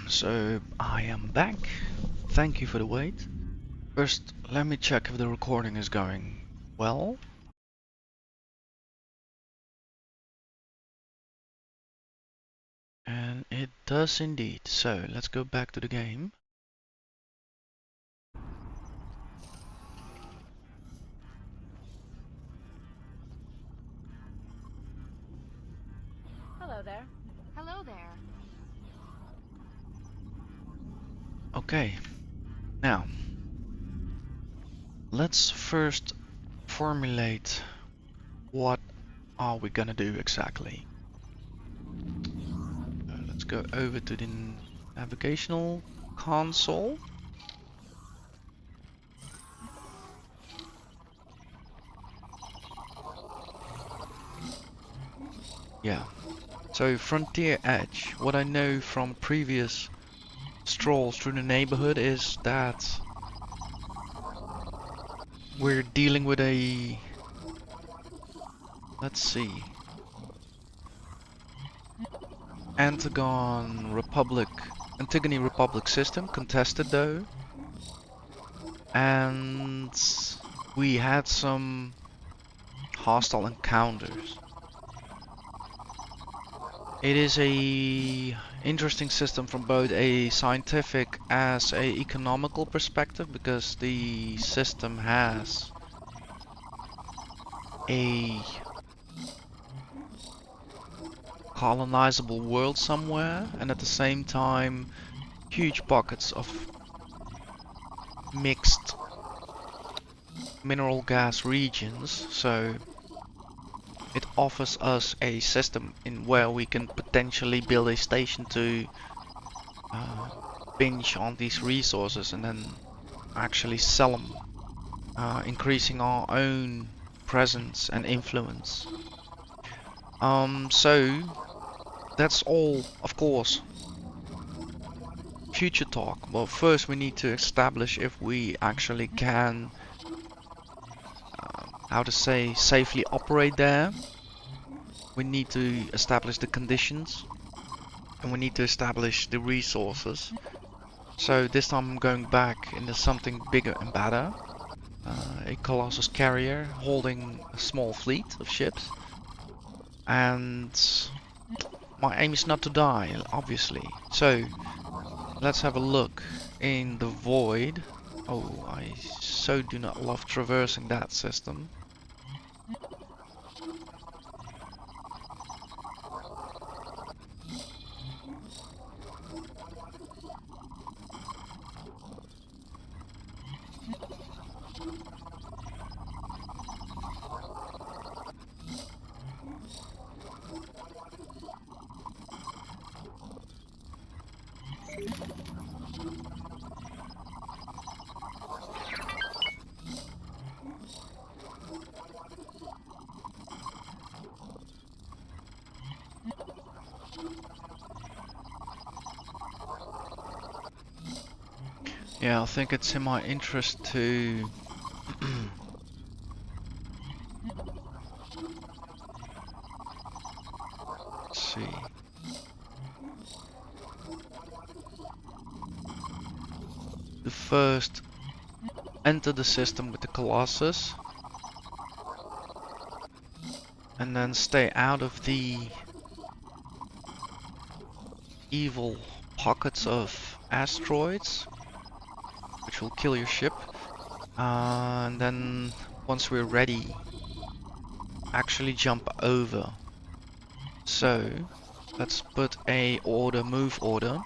So I am back. Thank you for the wait. First, let me check if the recording is going well. And it does indeed. So let's go back to the game. Hello there. Hello there. Okay, now let's first formulate what are we gonna do exactly. Let's go over to the navigational console. Yeah, so Frontier Edge, what I know from previous strolls through the neighborhood is that we're dealing with a, let's see, Antigone Republic system, contested though, and we had some hostile encounters. It is a interesting system from both a scientific as a economical perspective, because the system has a colonizable world somewhere, and at the same time huge pockets of mixed mineral gas regions, so it offers us a system in where we can potentially build a station to binge on these resources and then actually sell them, increasing our own presence and influence. So that's all, of course, future talk. Well, first we need to establish if we actually can, how to say, safely operate there. We need to establish the conditions, and we need to establish the resources. So this time I'm going back into something bigger and better. A Colossus carrier holding a small fleet of ships. And my aim is not to die, obviously. So let's have a look in the void. Oh, I so do not love traversing that system. Yeah, I think it's in my interest to let's see. To first enter the system with the Colossus and then stay out of the evil pockets of asteroids, which will kill your ship. And then once we're ready, actually jump over. So let's put a move order.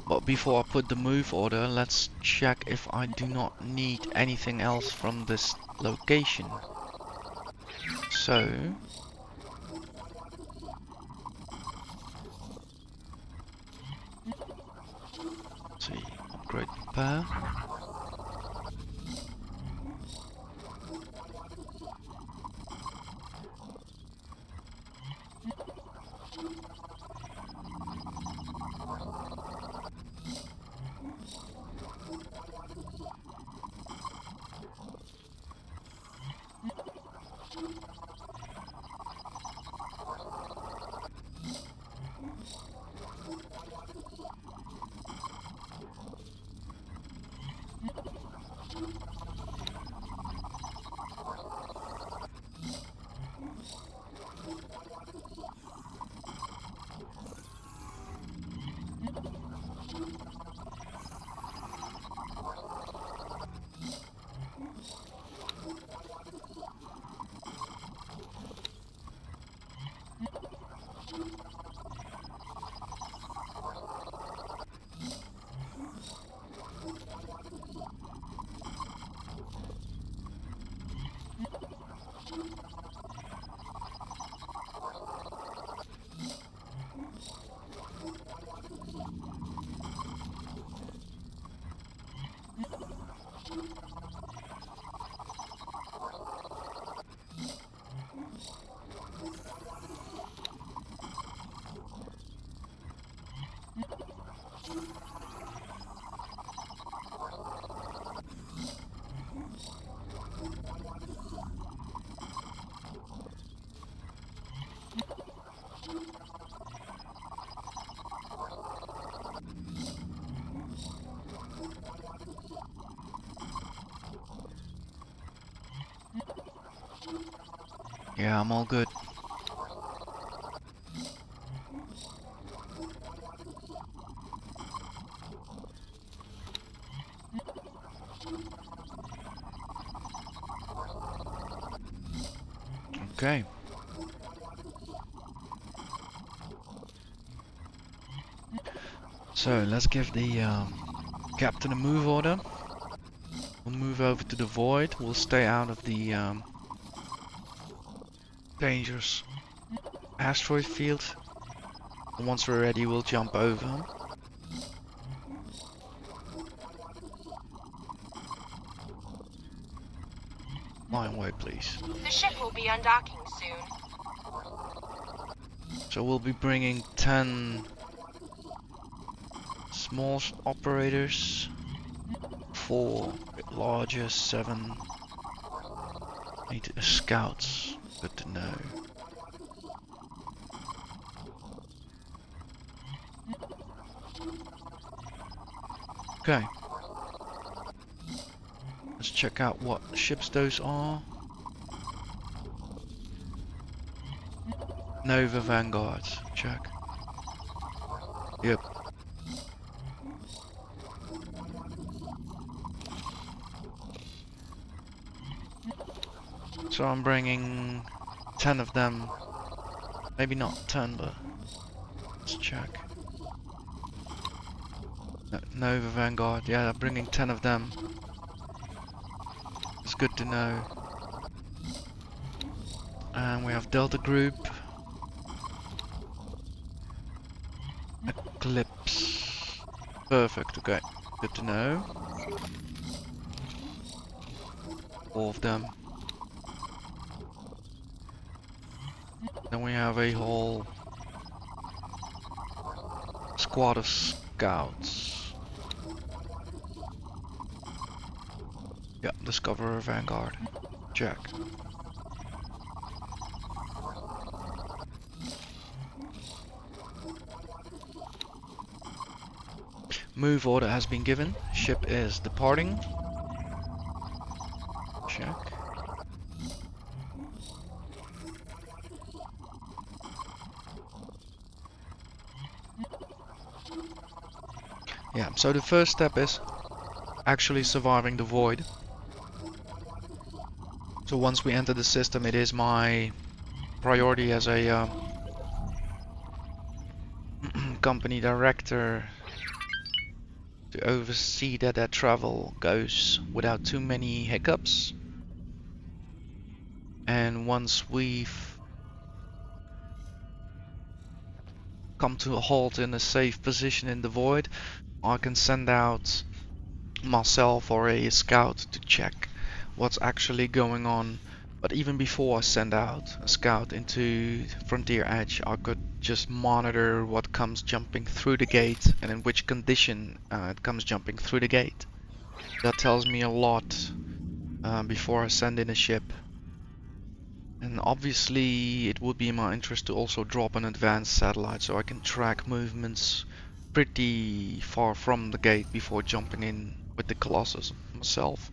But before I put the move order, let's check if I do not need anything else from this location. So let's see, upgrade repair. Yeah, I'm all good. Okay. So let's give the captain a move order. We'll move over to the void. We'll stay out of the dangerous asteroid field. And once we're ready, we'll jump over them. Line way, please. The ship will be undocking soon. So we'll be bringing 10 small operators, 4 larger, 7, 8 scouts. Good to know. Okay. Let's check out what ships those are. Nova Vanguard. Check. Yep. So I'm bringing 10 of them. Maybe not 10, but let's check. Nova Vanguard. Yeah, I'm bringing 10 of them. It's good to know. And we have Delta Group. Eclipse. Perfect, okay. Good to know. 4 of them. Then we have a whole squad of scouts. Yeah, Discoverer Vanguard. Check. Move order has been given. Ship is departing. Check. Yeah, so the first step is actually surviving the void. So once we enter the system, it is my priority as a company director to oversee that travel goes without too many hiccups. And once we've come to a halt in a safe position in the void, I can send out myself or a scout to check what's actually going on. But even before I send out a scout into Frontier Edge, I could just monitor what comes jumping through the gate and in which condition it comes jumping through the gate. That tells me a lot before I send in a ship. And obviously it would be in my interest to also drop an advanced satellite so I can track movements pretty far from the gate before jumping in with the Colossus myself.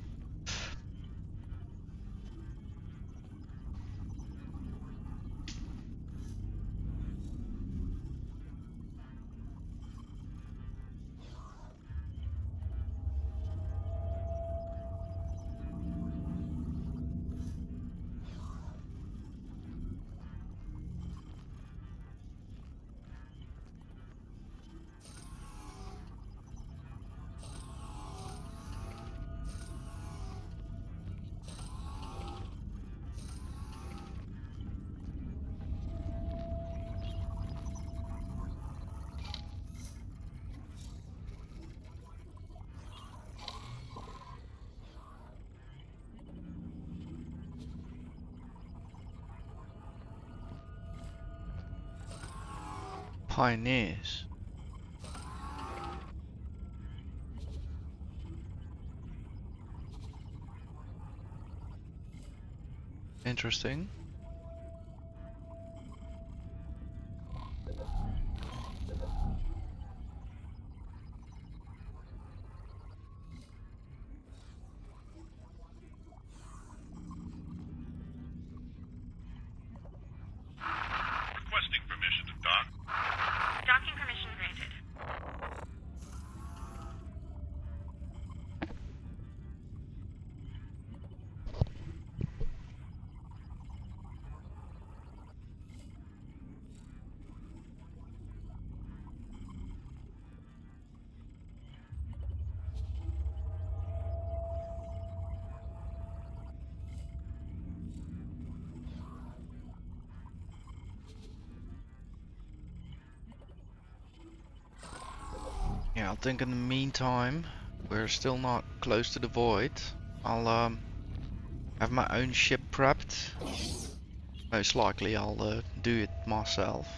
Pioneers. Interesting. I think in the meantime, we're still not close to the void. I'll have my own ship prepped. Most likely I'll do it myself.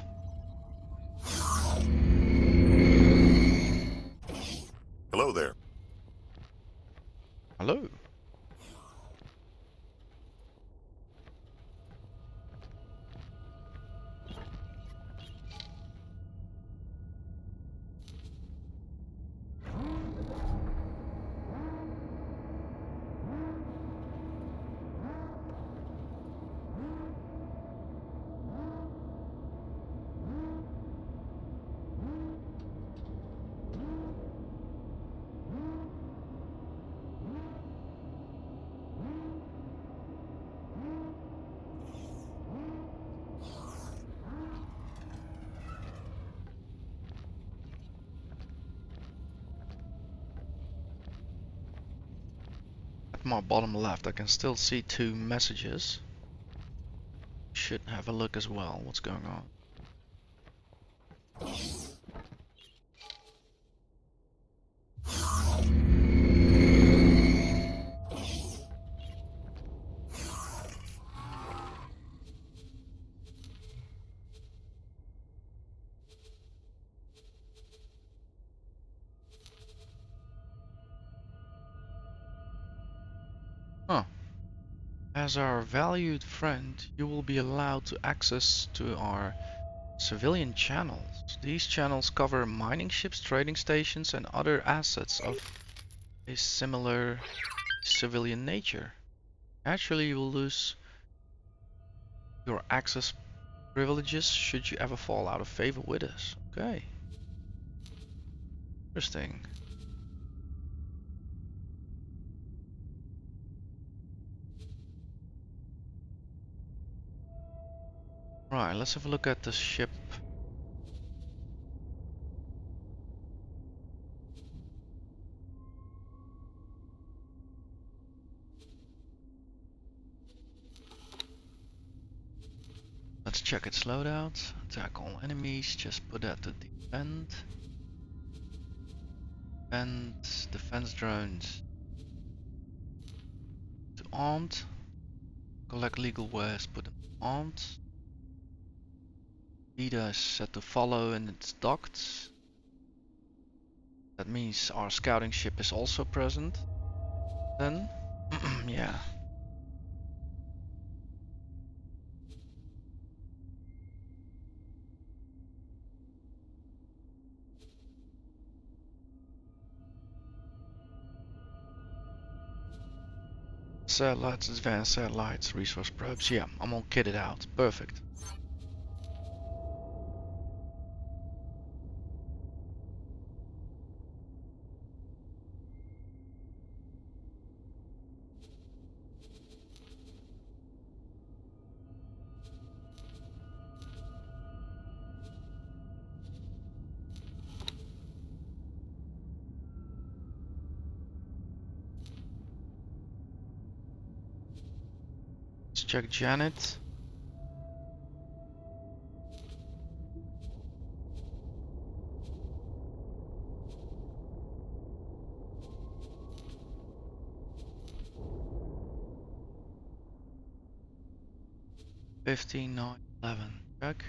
Hello there. Hello. At my bottom left I can still see 2 messages. Should have a look as well what's going on. Huh. As our valued friend, you will be allowed to access to our civilian channels. These channels cover mining ships, trading stations and other assets of a similar civilian nature. Naturally, you will lose your access privileges should you ever fall out of favor with us. Okay. Interesting. Right, let's have a look at the ship. Let's check its loadout. Attack all enemies. Just put that to defend. And defense drones to armed. Collect legal wares. Put them armed. Beta is set to follow and it's docked. That means our scouting ship is also present. Then, yeah. Satellites, advanced satellites, resource probes. Yeah, I'm all kitted out. Perfect. Let's check Janet. Fifteen, 9, 11. Check.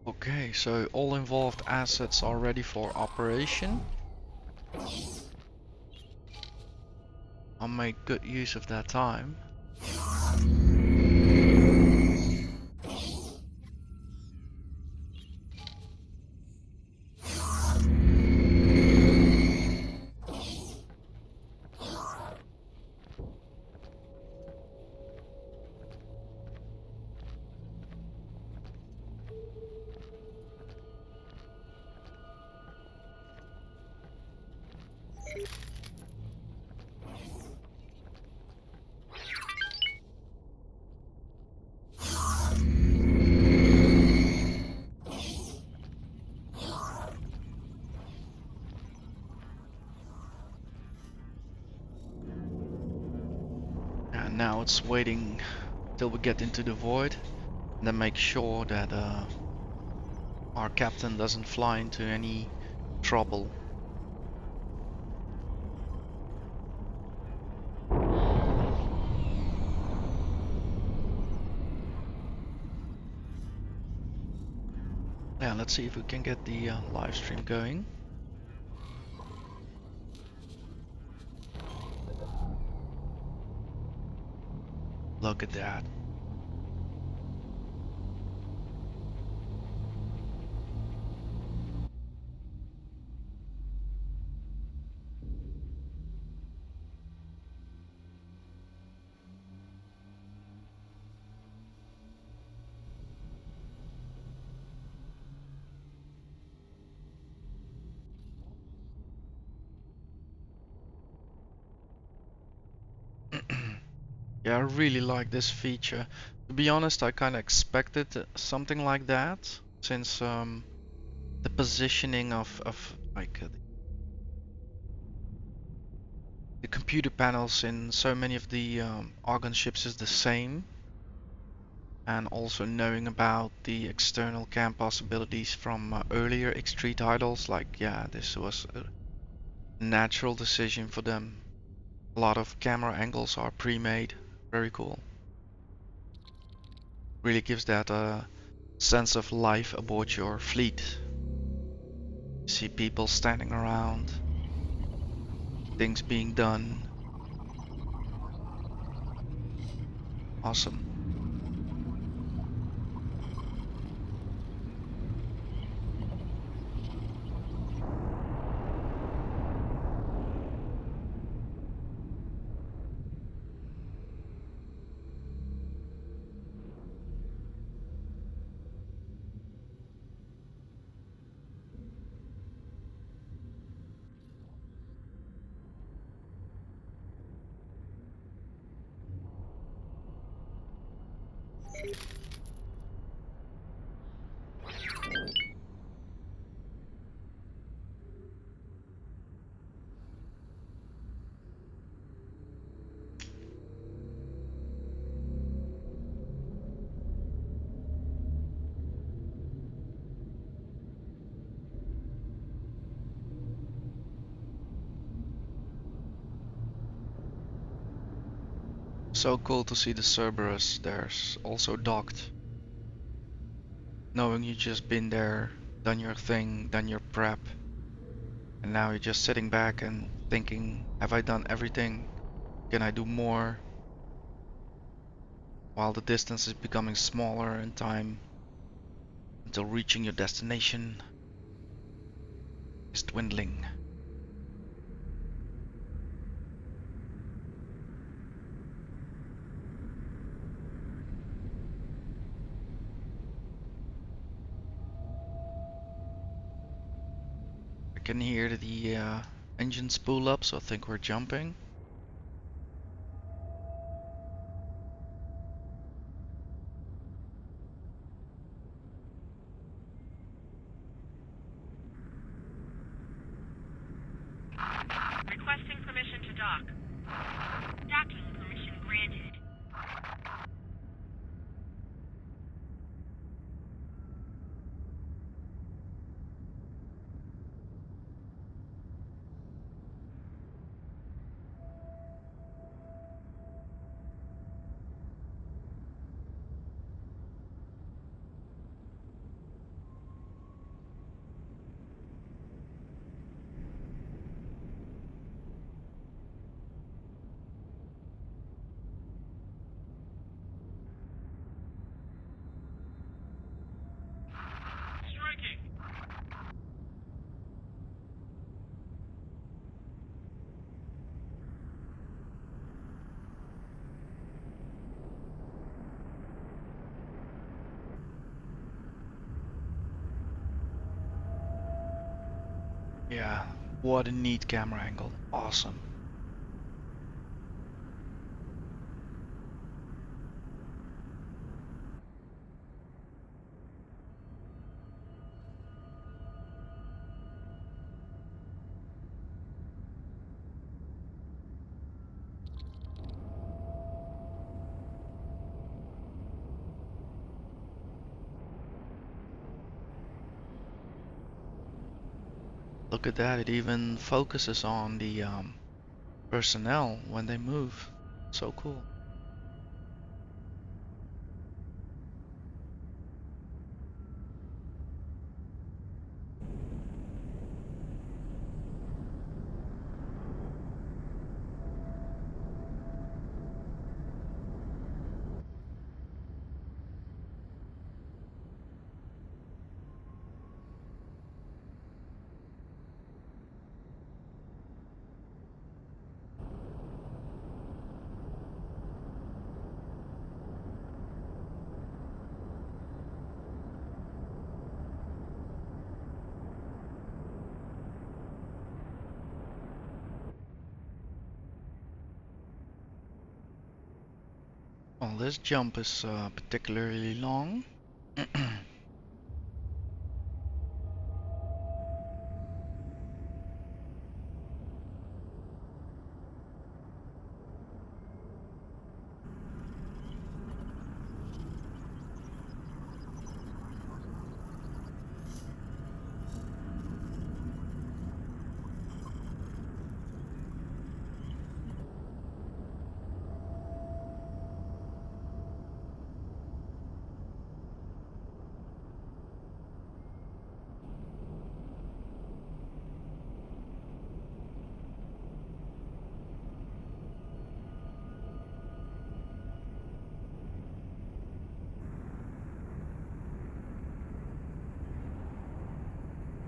Okay, so all involved assets are ready for operation. I'll make good use of that time. And now it's waiting till we get into the void, and then make sure that our captain doesn't fly into any trouble. Yeah, let's see if we can get the live stream going. Look at that. Yeah, I really like this feature. To be honest, I kind of expected something like that, since the positioning of like the computer panels in so many of the Argon ships is the same, and also knowing about the external cam possibilities from earlier X3 titles, like yeah, this was a natural decision for them. A lot of camera angles are pre-made, very cool. Really gives that sense of life aboard your fleet. You see people standing around, things being done. Awesome. So cool to see the Cerberus there's also docked. Knowing you just been there, done your thing, done your prep, and now you're just sitting back and thinking, have I done everything? Can I do more? While the distance is becoming smaller and time until reaching your destination is dwindling. I can hear the engine spool up, so I think we're jumping. Requesting permission to dock. Docking permission granted. Striking! Yeah, what a neat camera angle. Awesome. Look at that, it even focuses on the personnel when they move. So cool. Well, this jump is particularly long.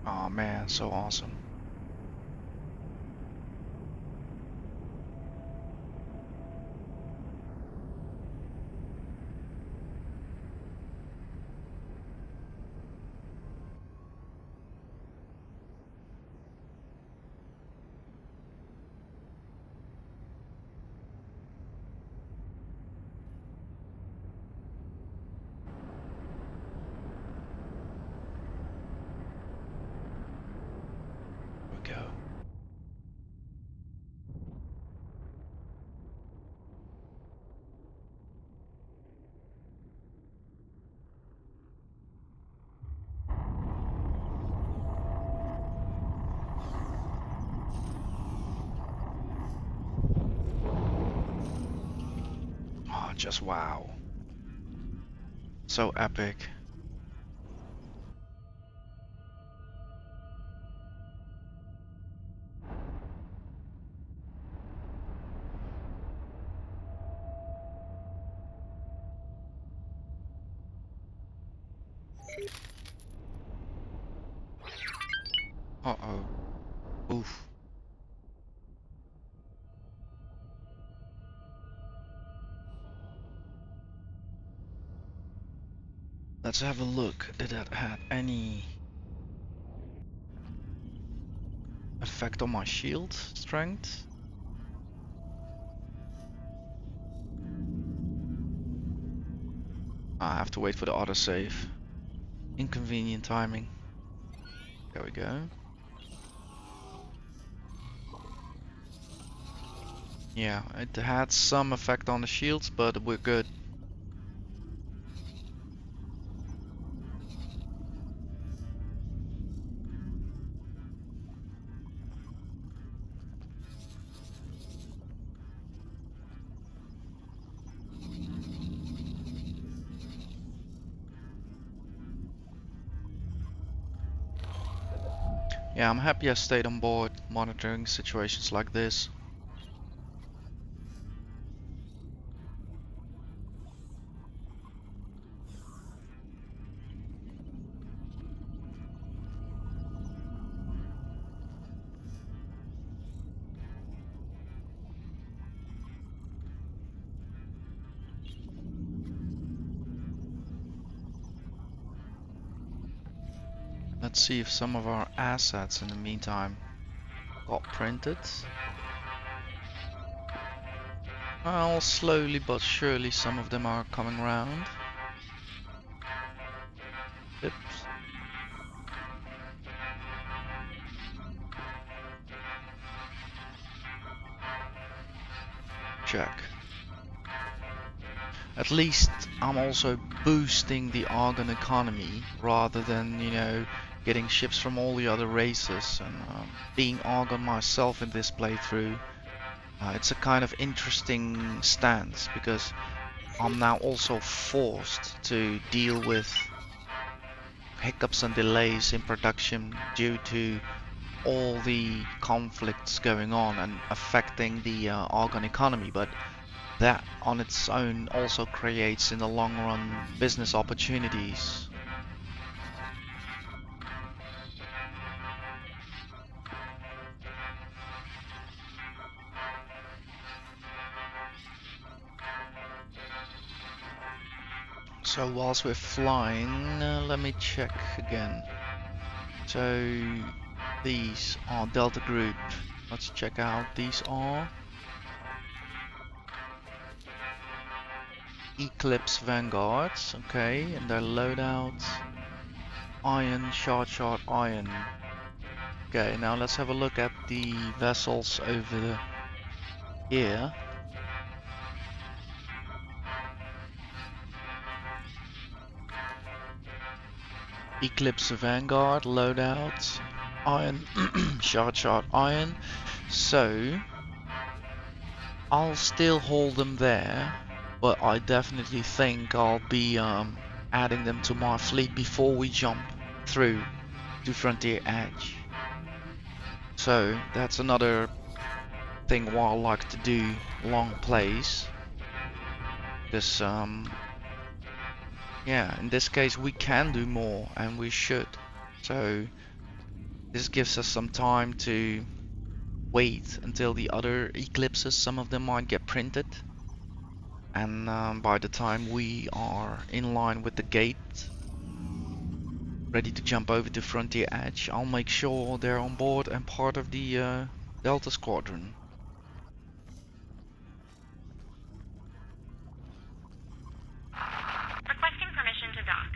Oh man, so awesome. Here we go. Oh, just wow. So epic. Uh-oh. Oof. Let's have a look. Did that have any effect on my shield strength? I have to wait for the autosave. Inconvenient timing. There we go. Yeah, it had some effect on the shields, but we're good. Yeah, I'm happy I stayed on board monitoring situations like this. Let's see if some of our assets in the meantime got printed. Well, slowly but surely some of them are coming around. Oops. Check. At least I'm also boosting the Argon economy rather than, you know, getting ships from all the other races, and being Argon myself in this playthrough, it's a kind of interesting stance because I'm now also forced to deal with hiccups and delays in production due to all the conflicts going on and affecting the Argon economy, but that on its own also creates in the long run business opportunities. So whilst we're flying, let me check again. So these are Delta Group. Let's check out. These are Eclipse Vanguards, okay, and their loadouts. Iron, shot, iron. Okay, now let's have a look at the vessels over here. Eclipse Vanguard, loadouts, iron, shot, iron. So I'll still hold them there, but I definitely think I'll be adding them to my fleet before we jump through to Frontier Edge. So that's another thing what I like to do long plays, because yeah, in this case we can do more and we should. So this gives us some time to wait until the other eclipses, some of them might get printed, and by the time we are in line with the gate, ready to jump over to Frontier Edge, I'll make sure they're on board and part of the Delta Squadron. Requesting permission to dock.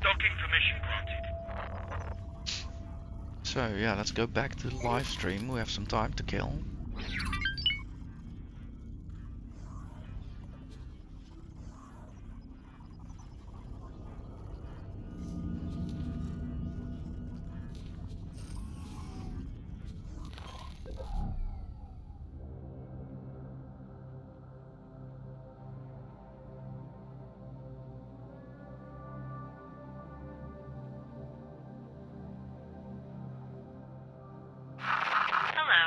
Docking permission granted. So yeah, let's go back to the live stream. We have some time to kill. Hello.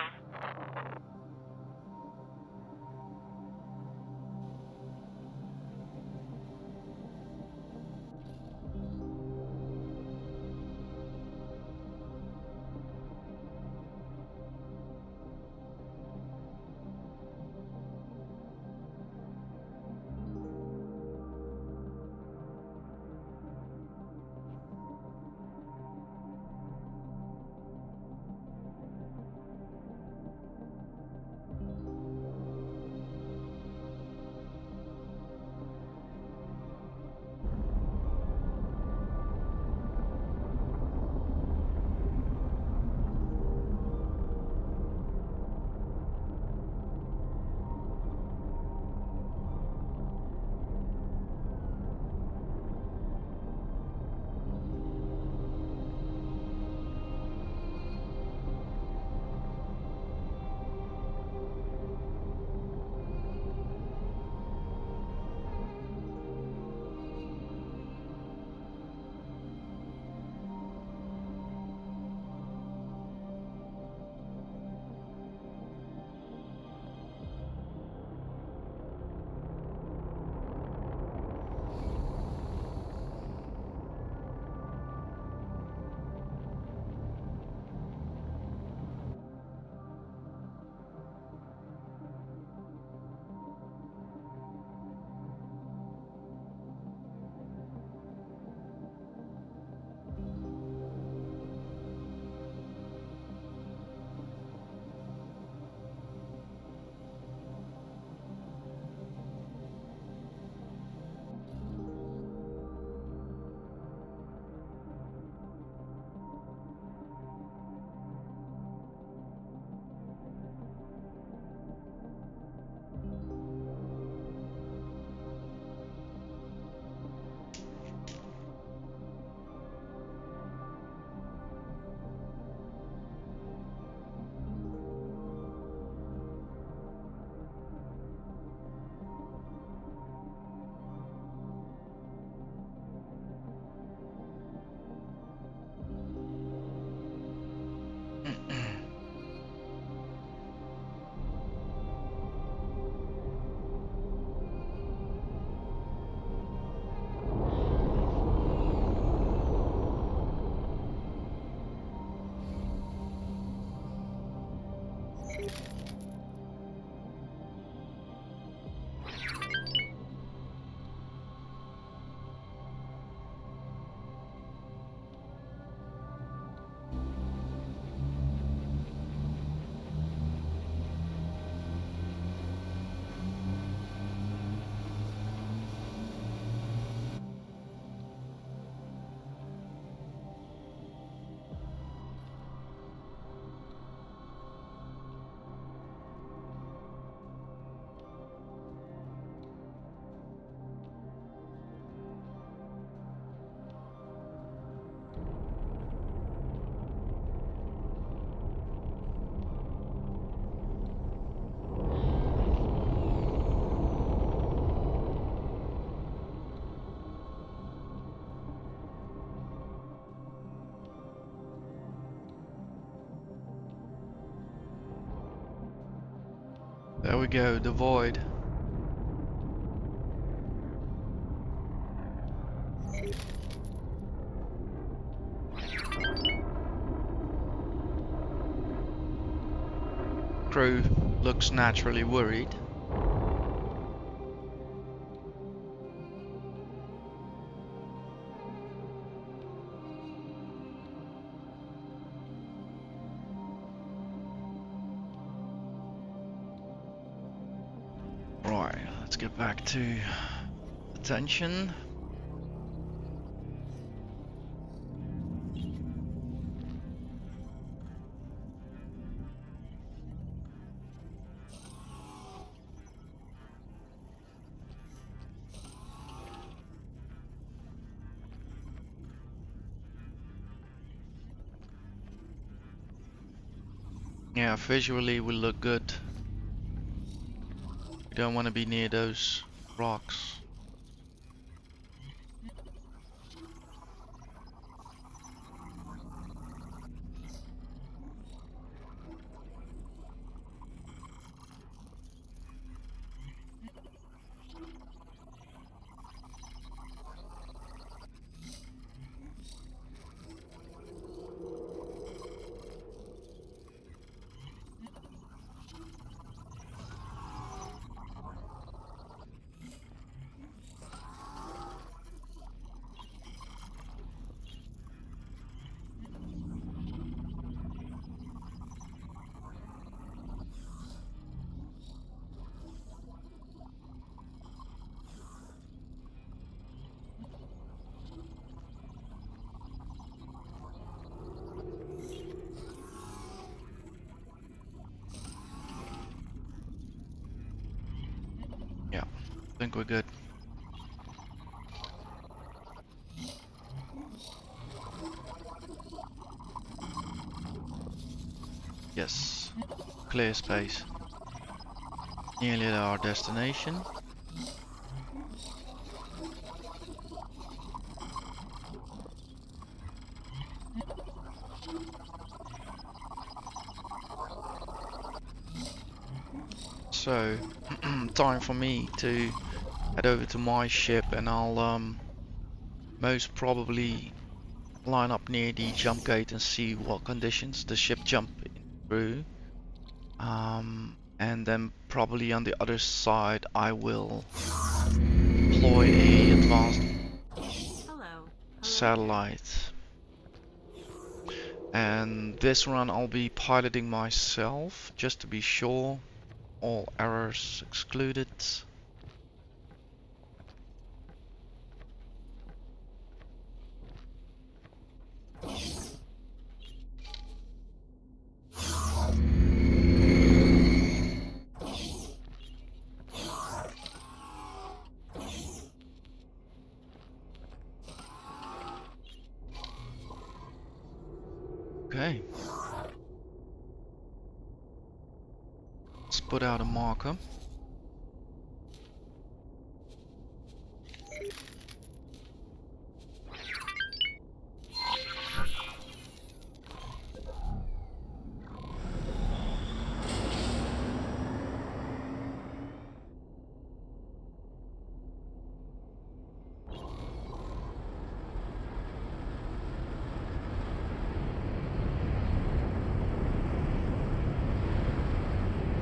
There we go, the void. Crew looks naturally worried. Right, let's get back to attention. Yeah, visually we look good. We don't want to be near those rocks. Yeah, I think we're good. Yes, clear space. Nearly at our destination. So, time for me to head over to my ship, and I'll most probably line up near the jump gate and see what conditions the ship jump through. And then probably on the other side I will deploy a advanced Hello. satellite. And this run I'll be piloting myself, just to be sure. All errors excluded. Okay. Let's put out a marker.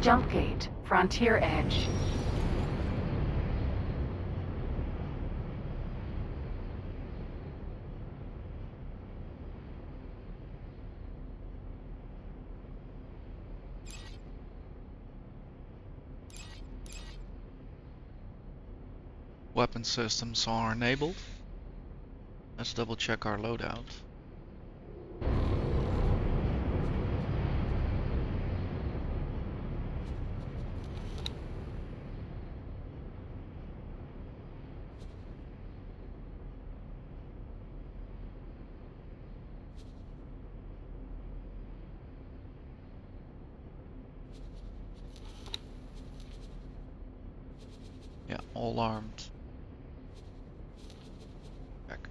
Jump gate, frontier edge. Weapon systems are enabled. Let's double check our loadout. Yeah, all armed. Back.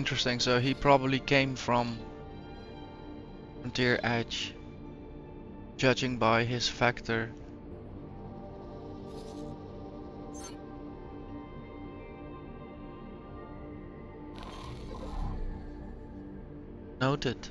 Interesting, so he probably came from Frontier Edge, judging by his factor. Noted.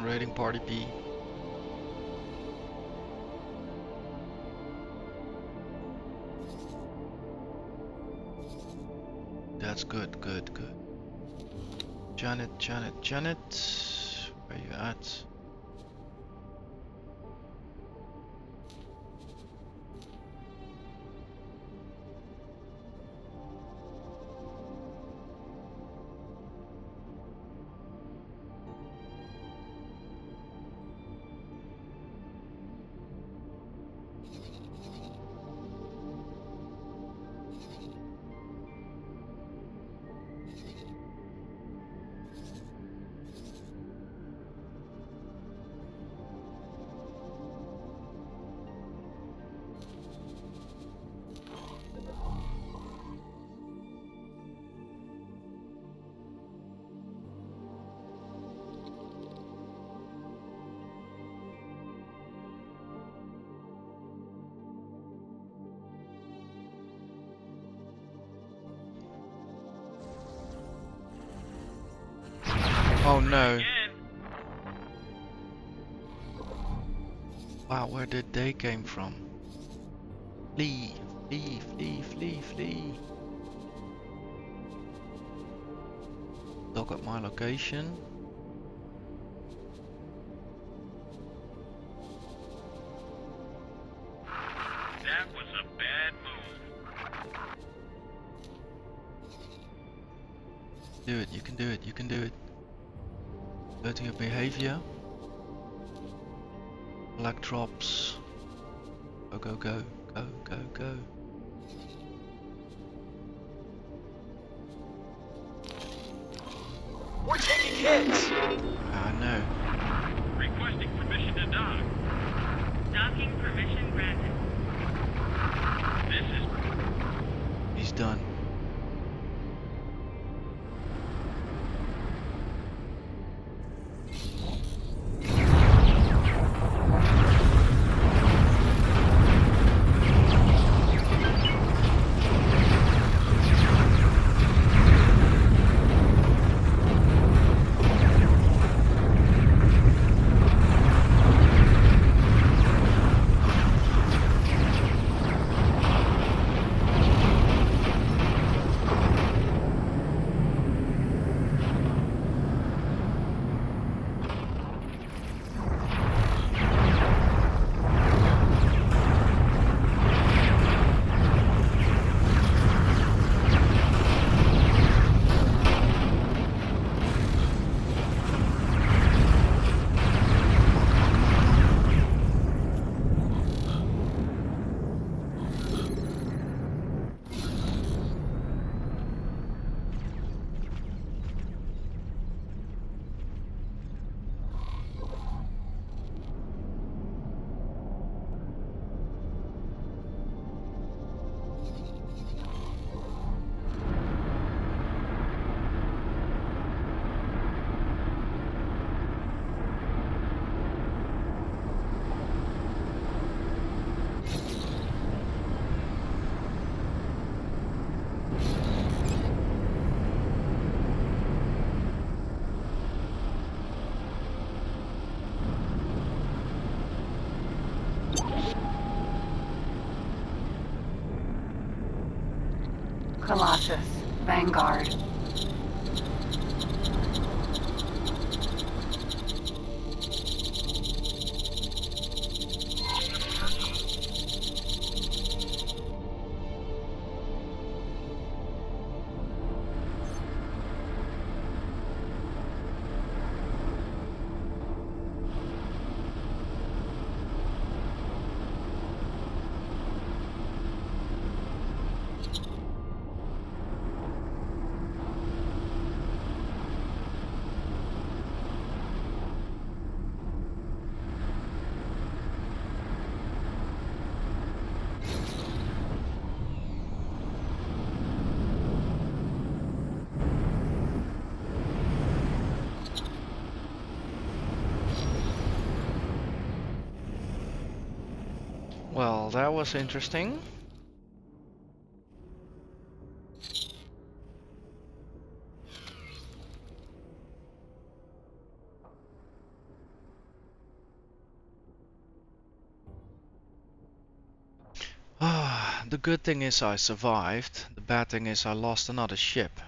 Raiding Party B. That's good, good, good. Janet, where you at? Oh no. Wow, where did they came from? Flee, flee, flee, flee, flee. Look at my location. That was a bad move. Do it, you can do it, you can do it. Go to your behavior. Black drops. Go, go, go, go, go, go. We're taking hits! I know. Requesting permission to dock. Docking permission granted. This is He's done. Colossus, Vanguard, Well, that was interesting. The good thing is I survived. The bad thing is I lost another ship.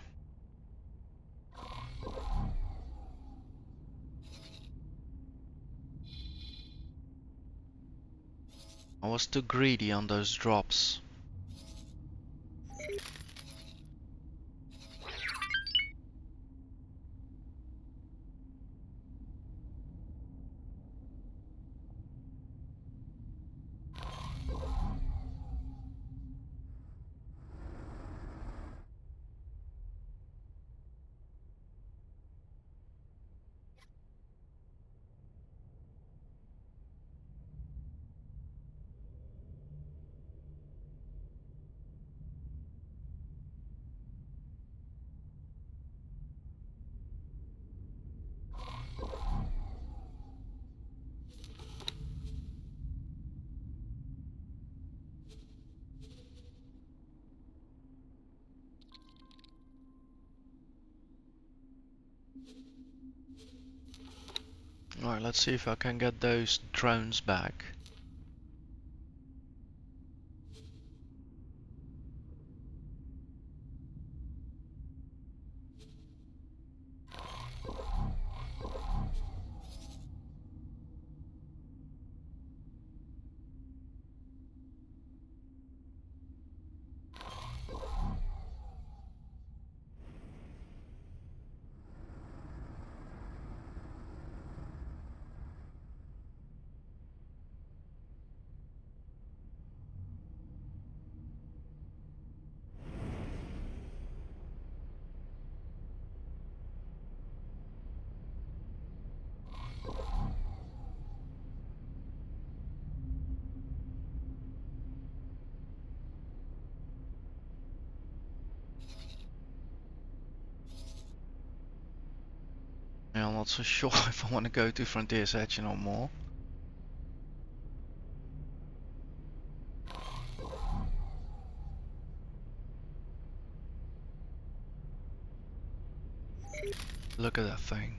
I was too greedy on those drops. Alright, let's see if I can get those drones back. Yeah, I'm not so sure if I want to go to Frontier's Edge no more. Look at that thing.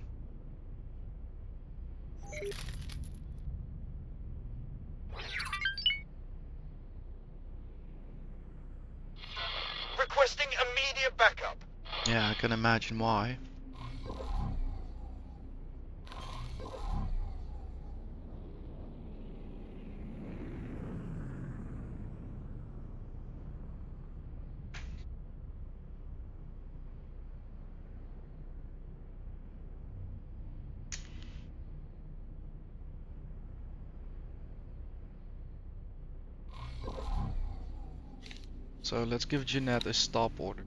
Requesting immediate backup. Yeah, I can imagine why. So let's give Jeanette a stop order.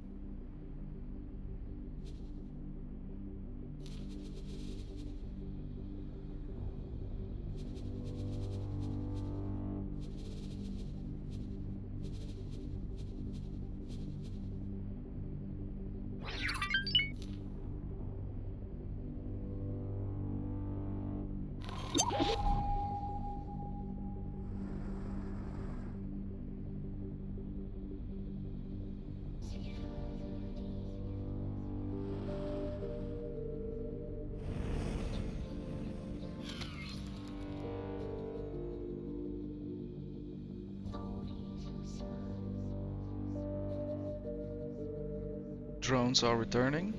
Drones are returning.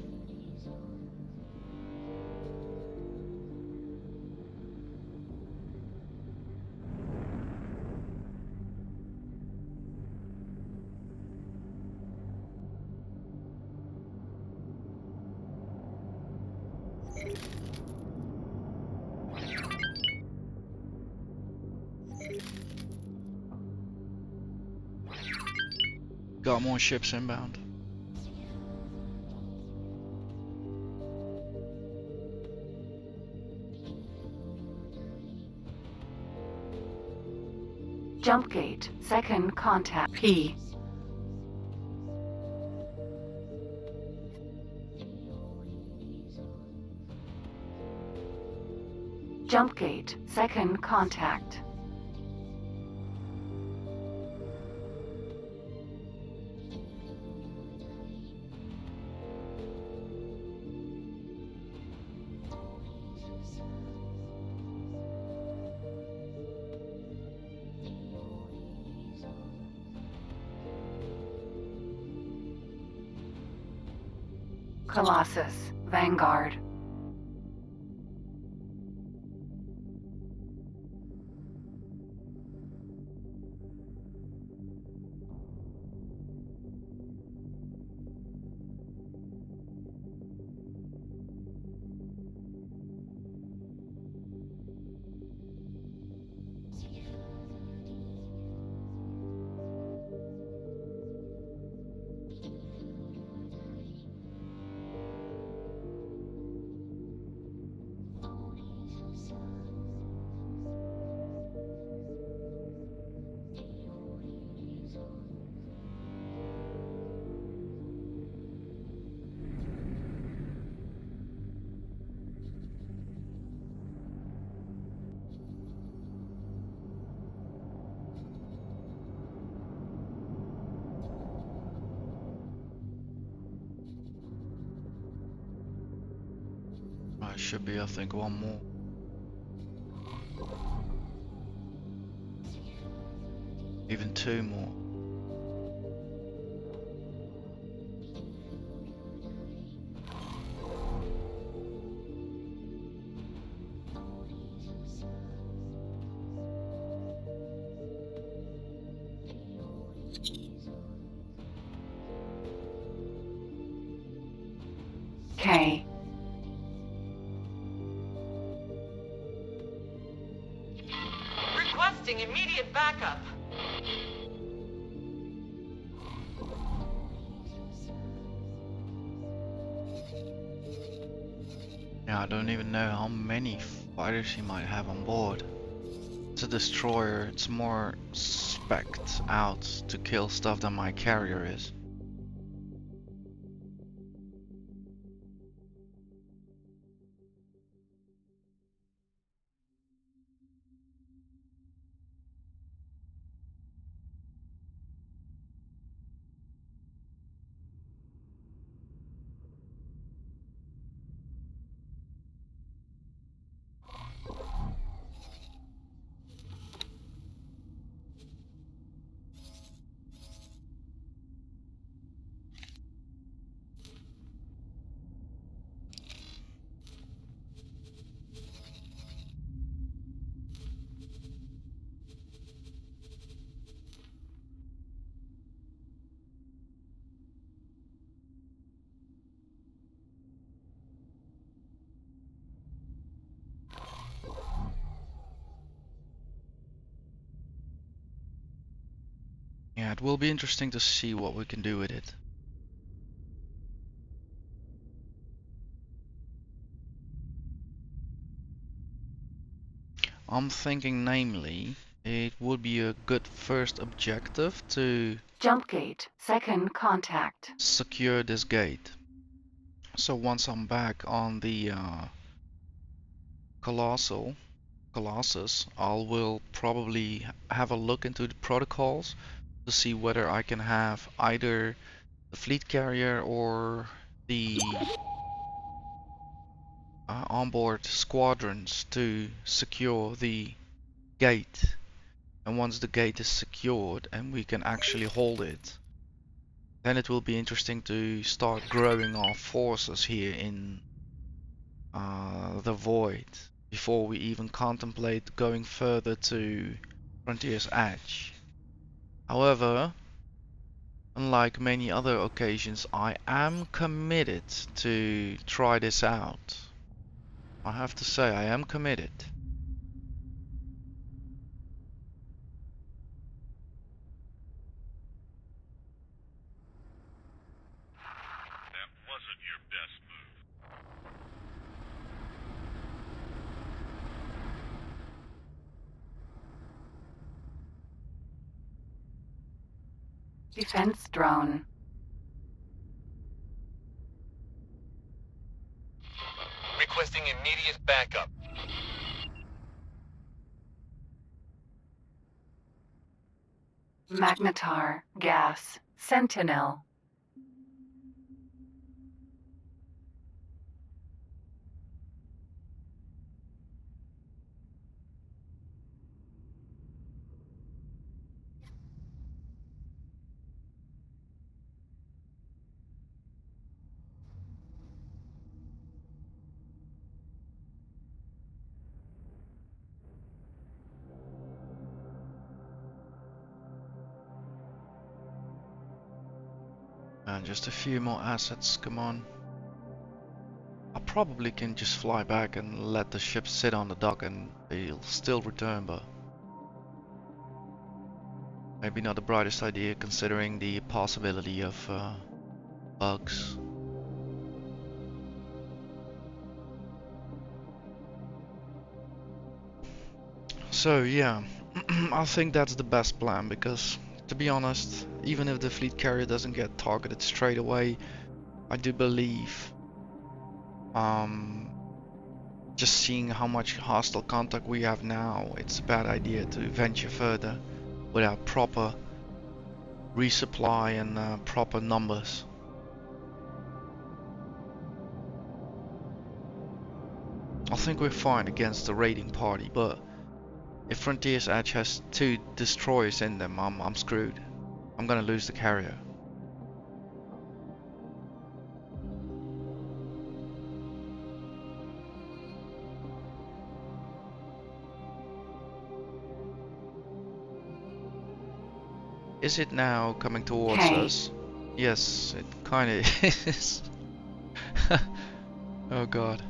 Got more ships inbound. Jump gate, second contact P. Jump gate, second contact. Colossus, Vanguard. I should be, I think, one more. Even two more. K. Requesting immediate backup. Yeah, I don't even know how many fighters he might have on board. It's a destroyer, it's more spec'd out to kill stuff than my carrier is. Yeah, it will be interesting to see what we can do with it. I'm thinking, namely, it would be a good first objective to Jump gate, second contact. secure this gate. So once I'm back on the Colossus, I will probably have a look into the protocols to see whether I can have either the fleet carrier or the onboard squadrons to secure the gate. And once the gate is secured and we can actually hold it, then it will be interesting to start growing our forces here in the void before we even contemplate going further to Frontier's Edge. However, unlike many other occasions, I am committed to try this out. I have to say, I am committed. That wasn't your best move. Defense drone. Requesting immediate backup. Magnetar, gas, Sentinel. And just a few more assets, come on. I probably can just fly back and let the ship sit on the dock and they'll still return, but maybe not the brightest idea considering the possibility of bugs. So yeah, I think that's the best plan because, to be honest, even if the fleet carrier doesn't get targeted straight away, I do believe just seeing how much hostile contact we have now, it's a bad idea to venture further without proper resupply and proper numbers. I think we're fine against the raiding party, but if Frontier's Edge has 2 destroyers in them, I'm screwed. I'm gonna lose the carrier. Is it now coming towards us? Yes, it kinda is. Oh god.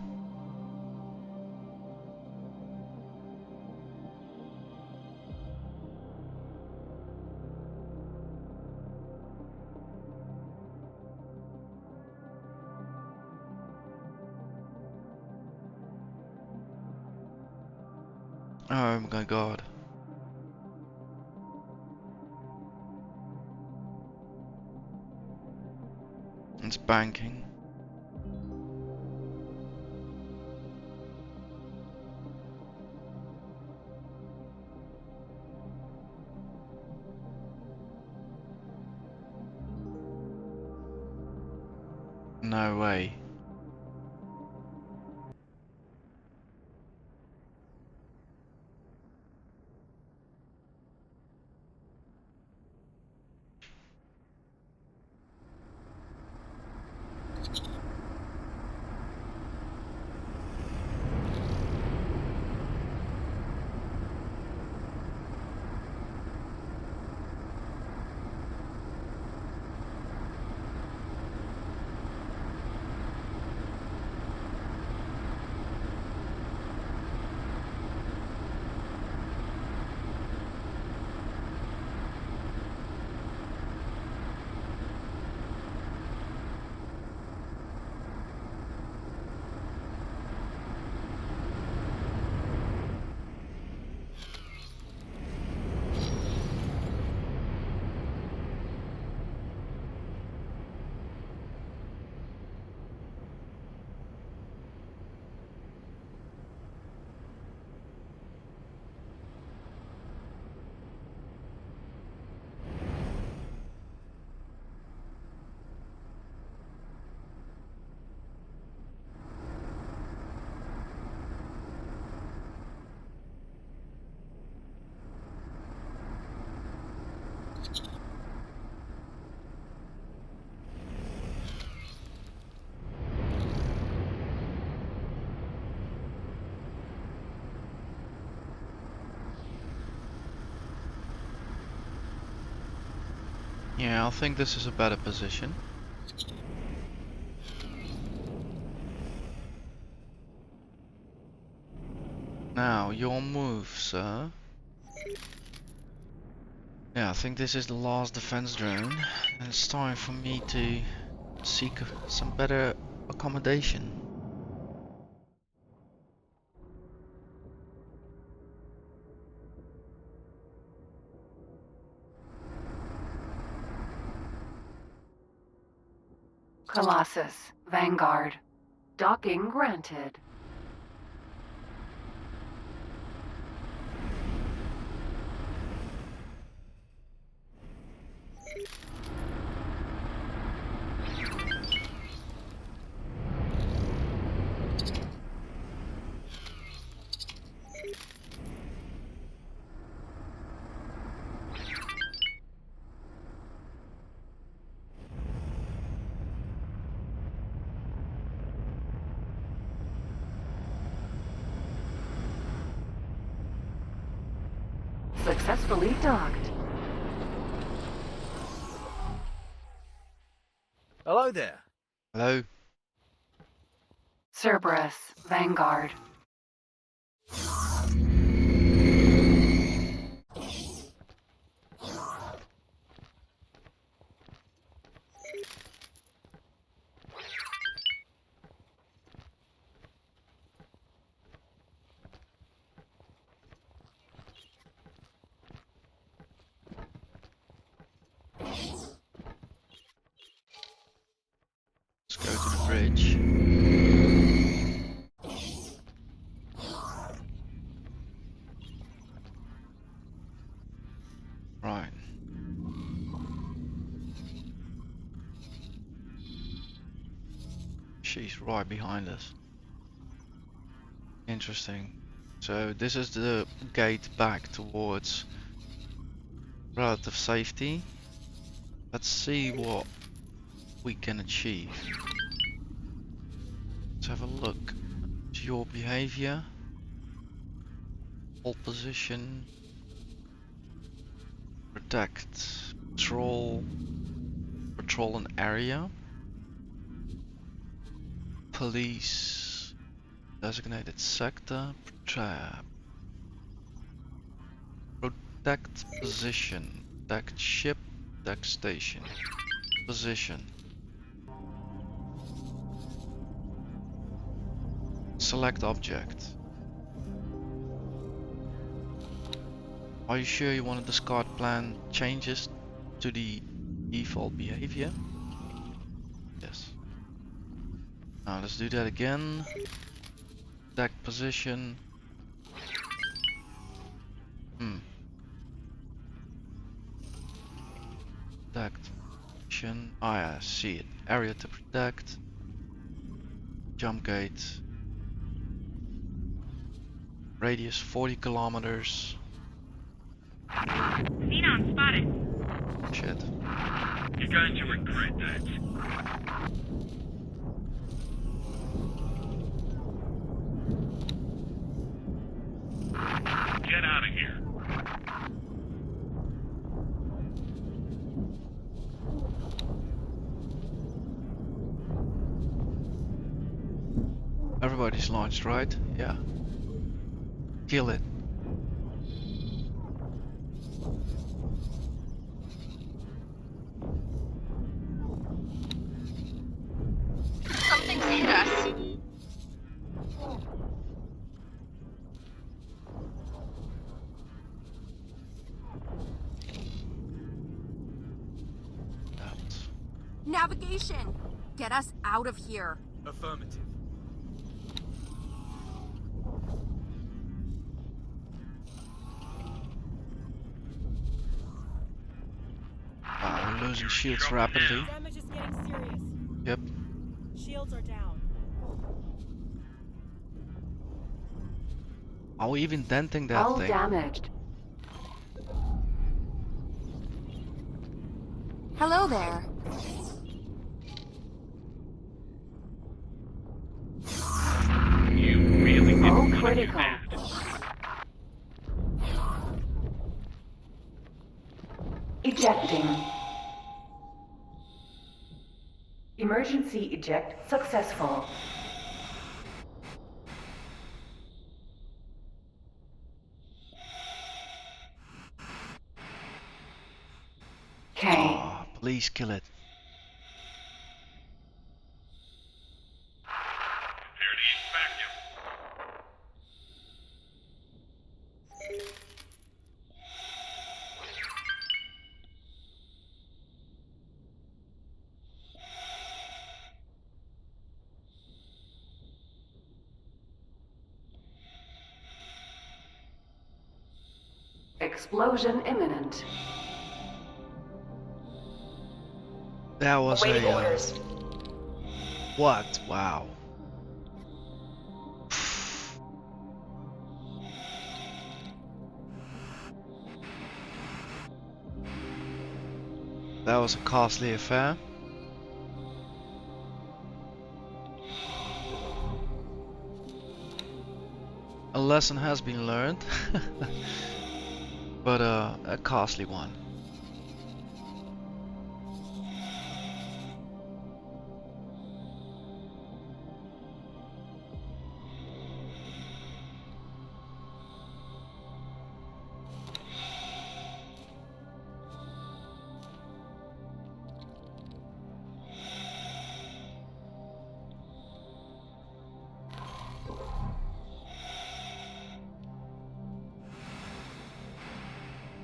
Oh my god. It's banking. No way. Yeah, I think this is a better position. Now, your move, sir. Yeah, I think this is the last defense drone, and it's time for me to seek some better accommodation. Colossus, Vanguard. Docking granted. Successfully docked. Hello there. Hello? Cerberus, Vanguard. Let's go to the bridge. Right. She's right behind us. Interesting. So this is the gate back towards relative safety. Let's see what we can achieve. Let's have a look at your behavior. Hold position. Protect. Patrol. Patrol an area. Police. Designated sector. Protect position. Protect ship. Protect station. Position. Select object. Are you sure you want to discard plan changes to the default behavior? Yes. Now let's do that again. Protect position. Protect position. Ah, yeah, I see it. Area to protect. Jump gate. Radius 40 kilometers. Xenon spotted. Shit. You're going to regret that. Get out of here. Everybody's launched, right? Yeah. Kill it. Something hit us. Out. Navigation! Get us out of here. Affirmative. Wow, we're losing shields rapidly. Damage is getting serious. Yep. Shields are down. Are we even denting that Hull thing? damaged. Hello there. You really Hull didn't do critical. that. Ejecting. Emergency eject successful. K. Ah, please kill it. Prepare to inspect him. Explosion imminent. That was Awaiting a orders. what? Wow. That was a costly affair. A lesson has been learned, but a costly one.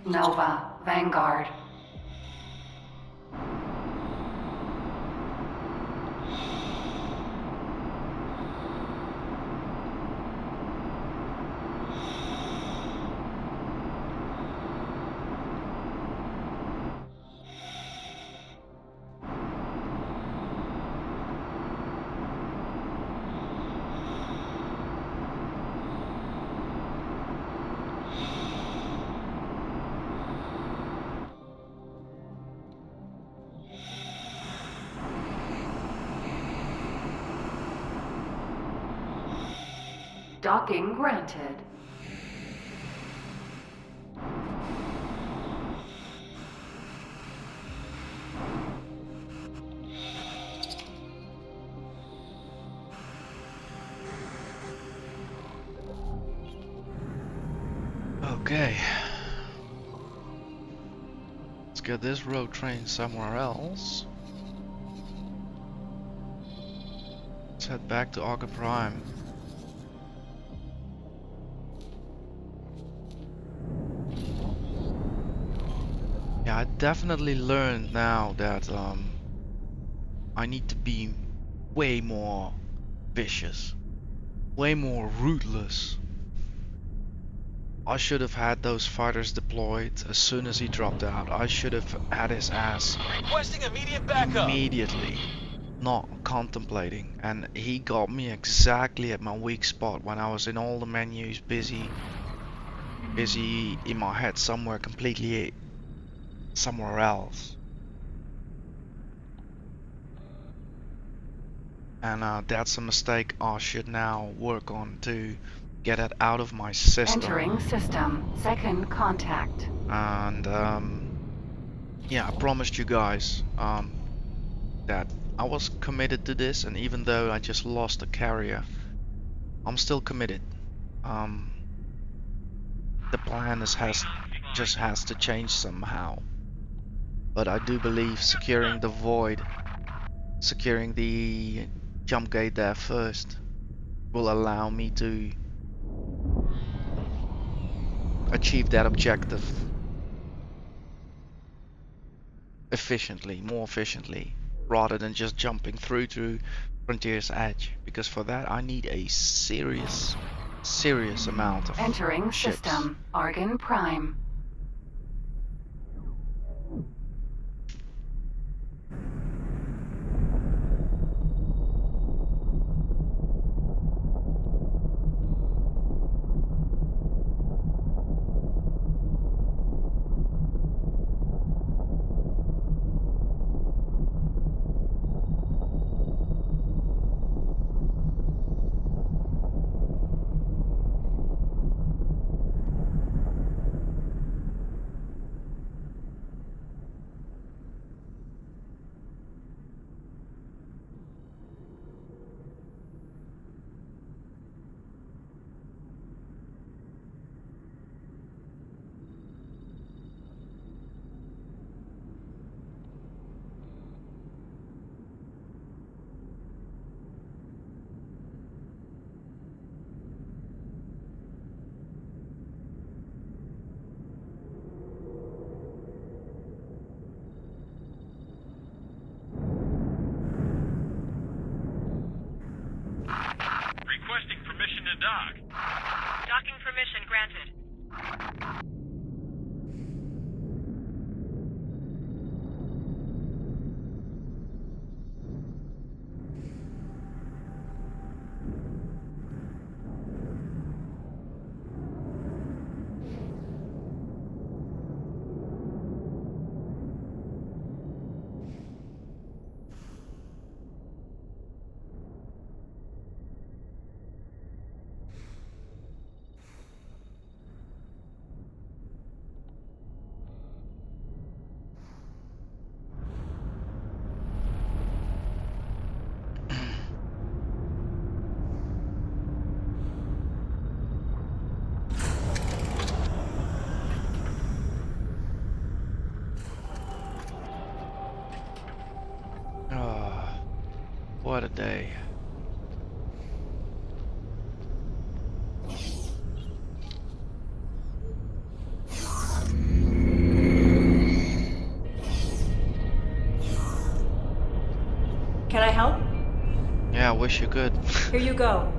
Nova, Vanguard. Docking granted. Okay. Let's get this road train somewhere else. Let's head back to Argon Prime. Yeah, I definitely learned now that I need to be way more vicious, way more ruthless. I should have had those fighters deployed as soon as he dropped out. I should have had his ass Requesting immediate backup. immediately, not contemplating. And he got me exactly at my weak spot when I was in all the menus, busy in my head somewhere completely somewhere else. And that's a mistake I should now work on to get it out of my system. Entering system. Second contact. And yeah, I promised you guys that I was committed to this, and even though I just lost a carrier, I'm still committed. The plan just has to change somehow. But I do believe securing the void, securing the jump gate there first, will allow me to achieve that objective efficiently, more efficiently, rather than just jumping through to Frontier's Edge, because for that I need a serious amount of Entering ships. system. Argon Prime. Requesting permission to dock. Docking permission granted. Ah, what a day. wish you could. Here you go.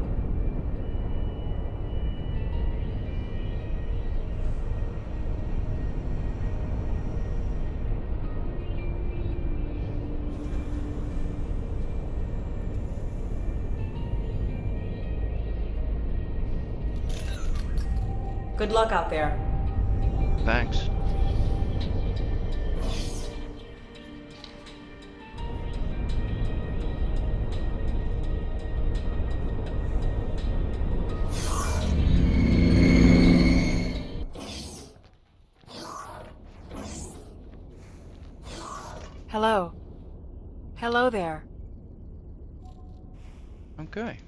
Good luck out there. Thanks. Hello. Hello there. Okay.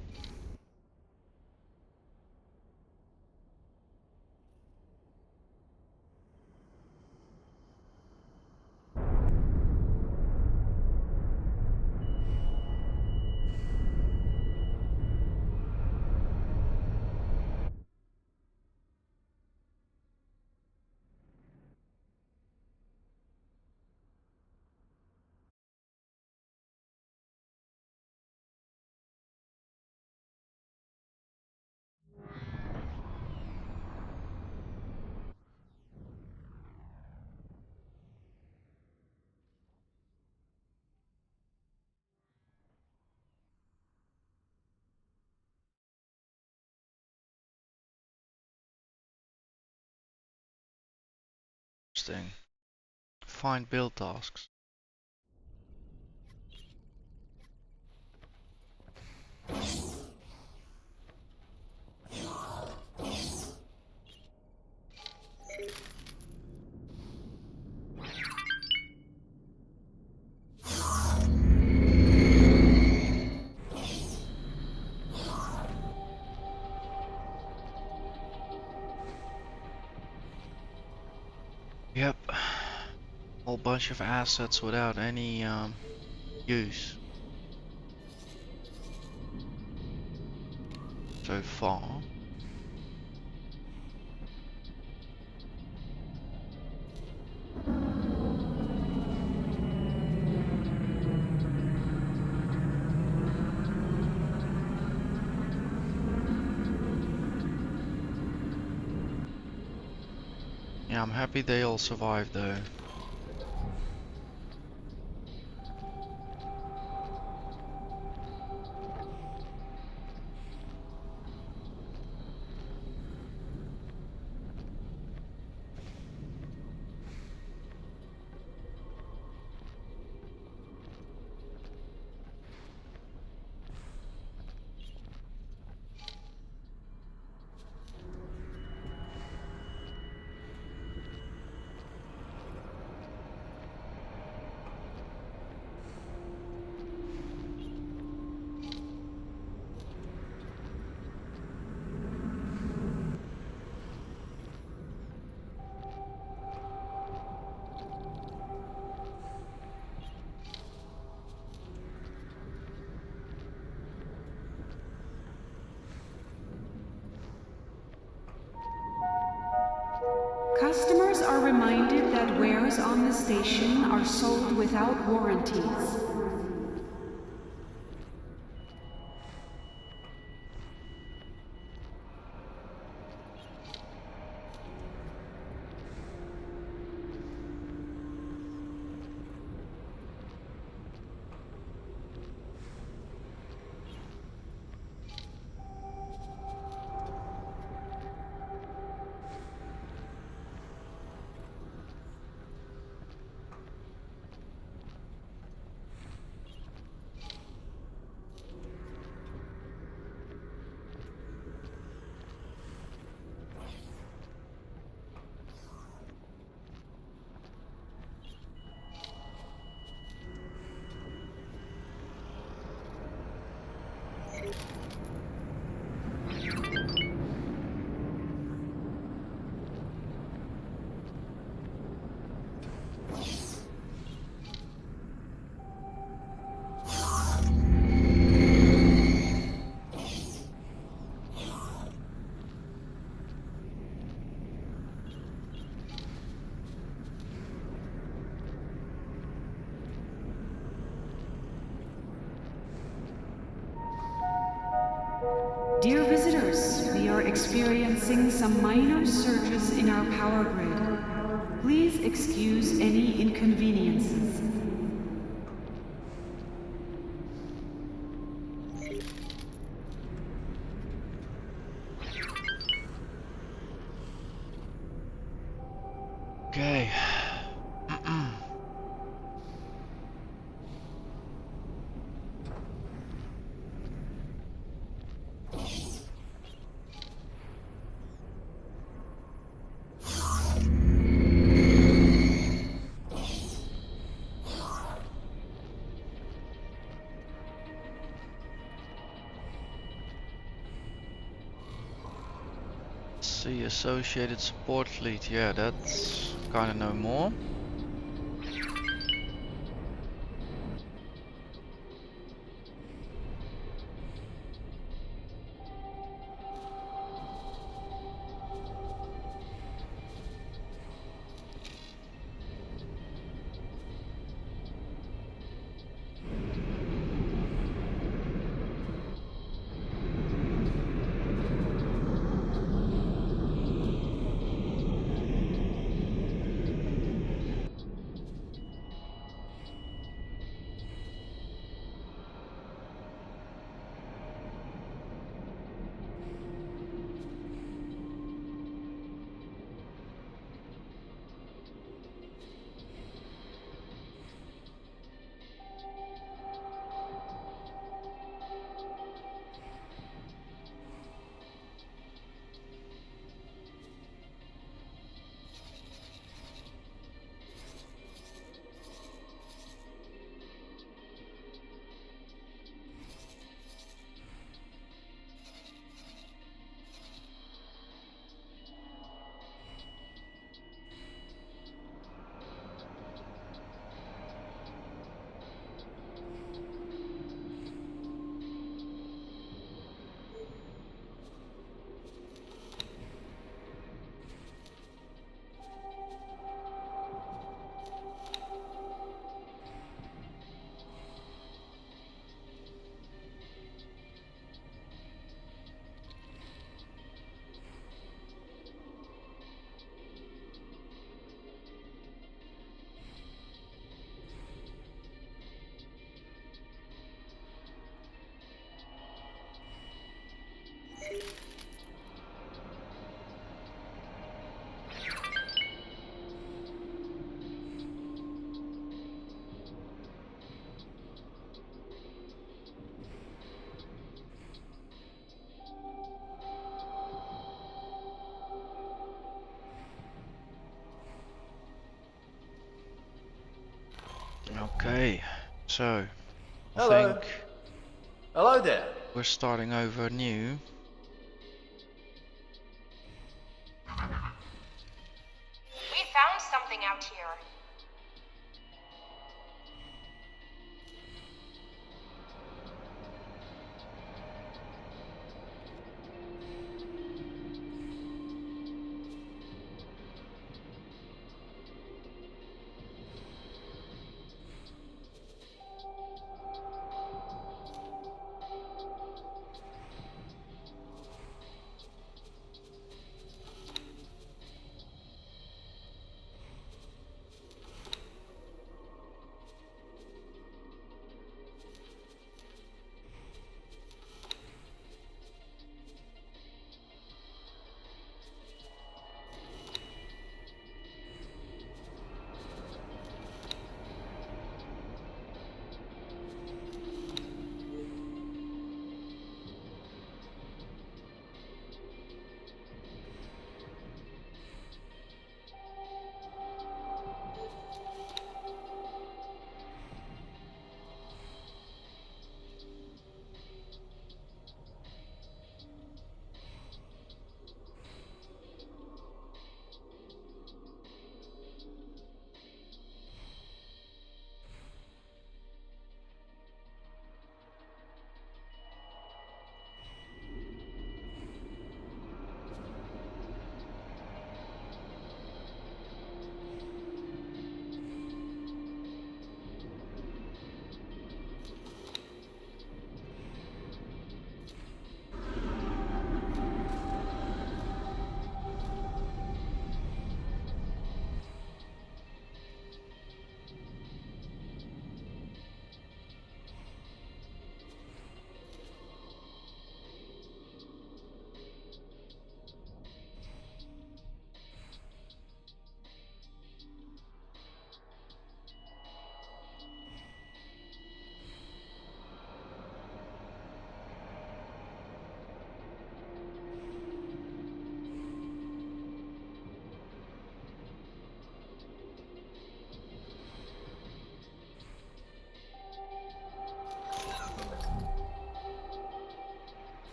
Interesting. Find build tasks. Yep. Whole bunch of assets without any use so far. Yeah, I'm happy they all survived though. Customers are reminded that wares on the station are sold without warranties. experiencing some minor surges in our power grid. Please excuse any inconveniences. Okay. See associated support fleet. Yeah, that's kind of no more. Okay, so I Hello. think Hello there. we're starting over new. We found something out here.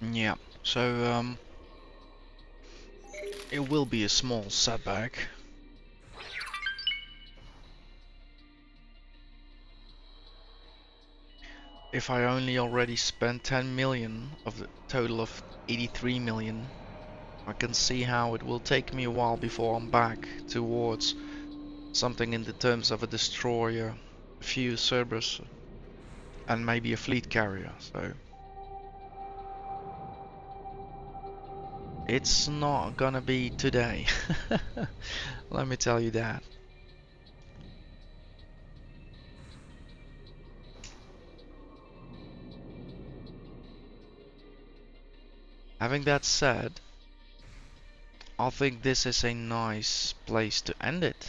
Yeah, so it will be a small setback. If I only already spent 10 million of the total of 83 million, I can see how it will take me a while before I'm back towards something in the terms of a destroyer, a few Cerberus, and maybe a fleet carrier. So it's not gonna be today. Let me tell you that. Having that said, I think this is a nice place to end it.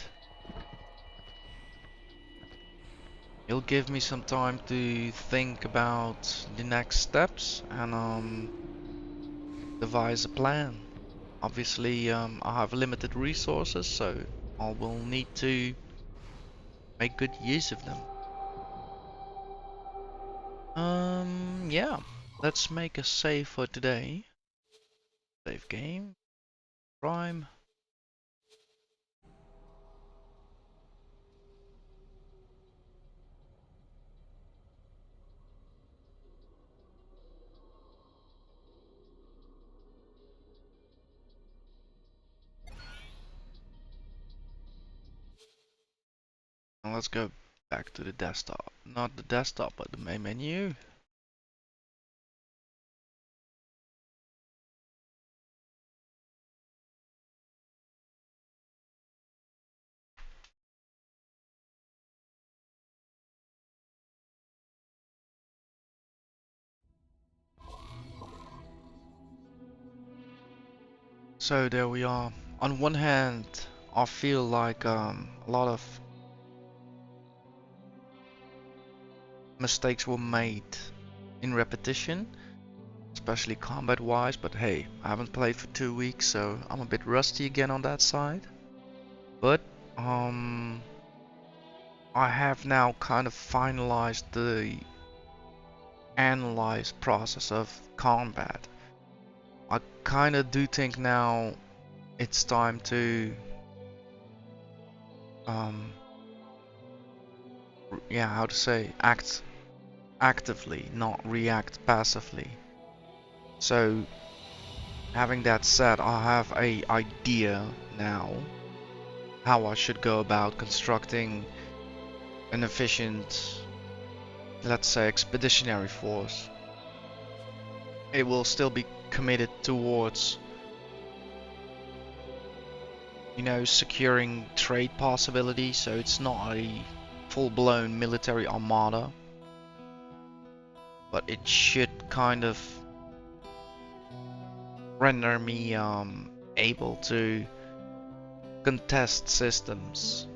It'll give me some time to think about the next steps and devise a plan. Obviously, I have limited resources, so I will need to make good use of them. Yeah, let's make a save for today. Save game, Prime. And let's go back to the desktop. Not the desktop, but the main menu. So there we are. On one hand, I feel like a lot of mistakes were made in repetition, especially combat wise, but hey, I haven't played for 2 weeks, so I'm a bit rusty again on that side. But I have now kind of finalized the analyze process of combat. I kind of do think now it's time to yeah, how to say, act actively, not react passively. So having that said, I have a idea now how I should go about constructing an efficient, let's say, expeditionary force. It will still be committed towards, you know, securing trade possibilities, so it's not a full-blown military armada, but it should kind of render me able to contest systems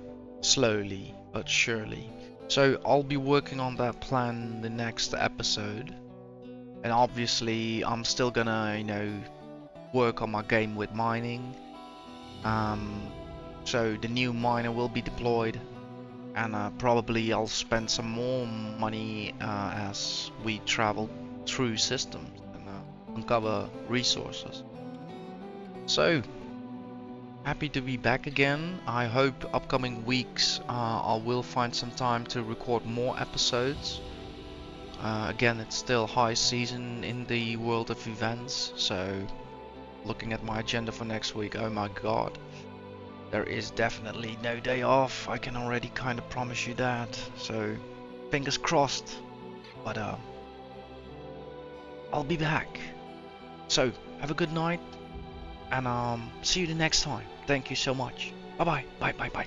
slowly but surely. So I'll be working on that plan in the next episode, and obviously I'm still gonna, you know, work on my game with mining. So the new miner will be deployed, and probably I'll spend some more money as we travel through systems and uncover resources. So happy to be back again. I hope upcoming weeks I will find some time to record more episodes. Again, it's still high season in the world of events, so looking at my agenda for next week, oh my god, there is definitely no day off. I can already kind of promise you that, so fingers crossed. But I'll be back. So have a good night, and see you the next time. Thank you so much. Bye bye. Bye bye bye.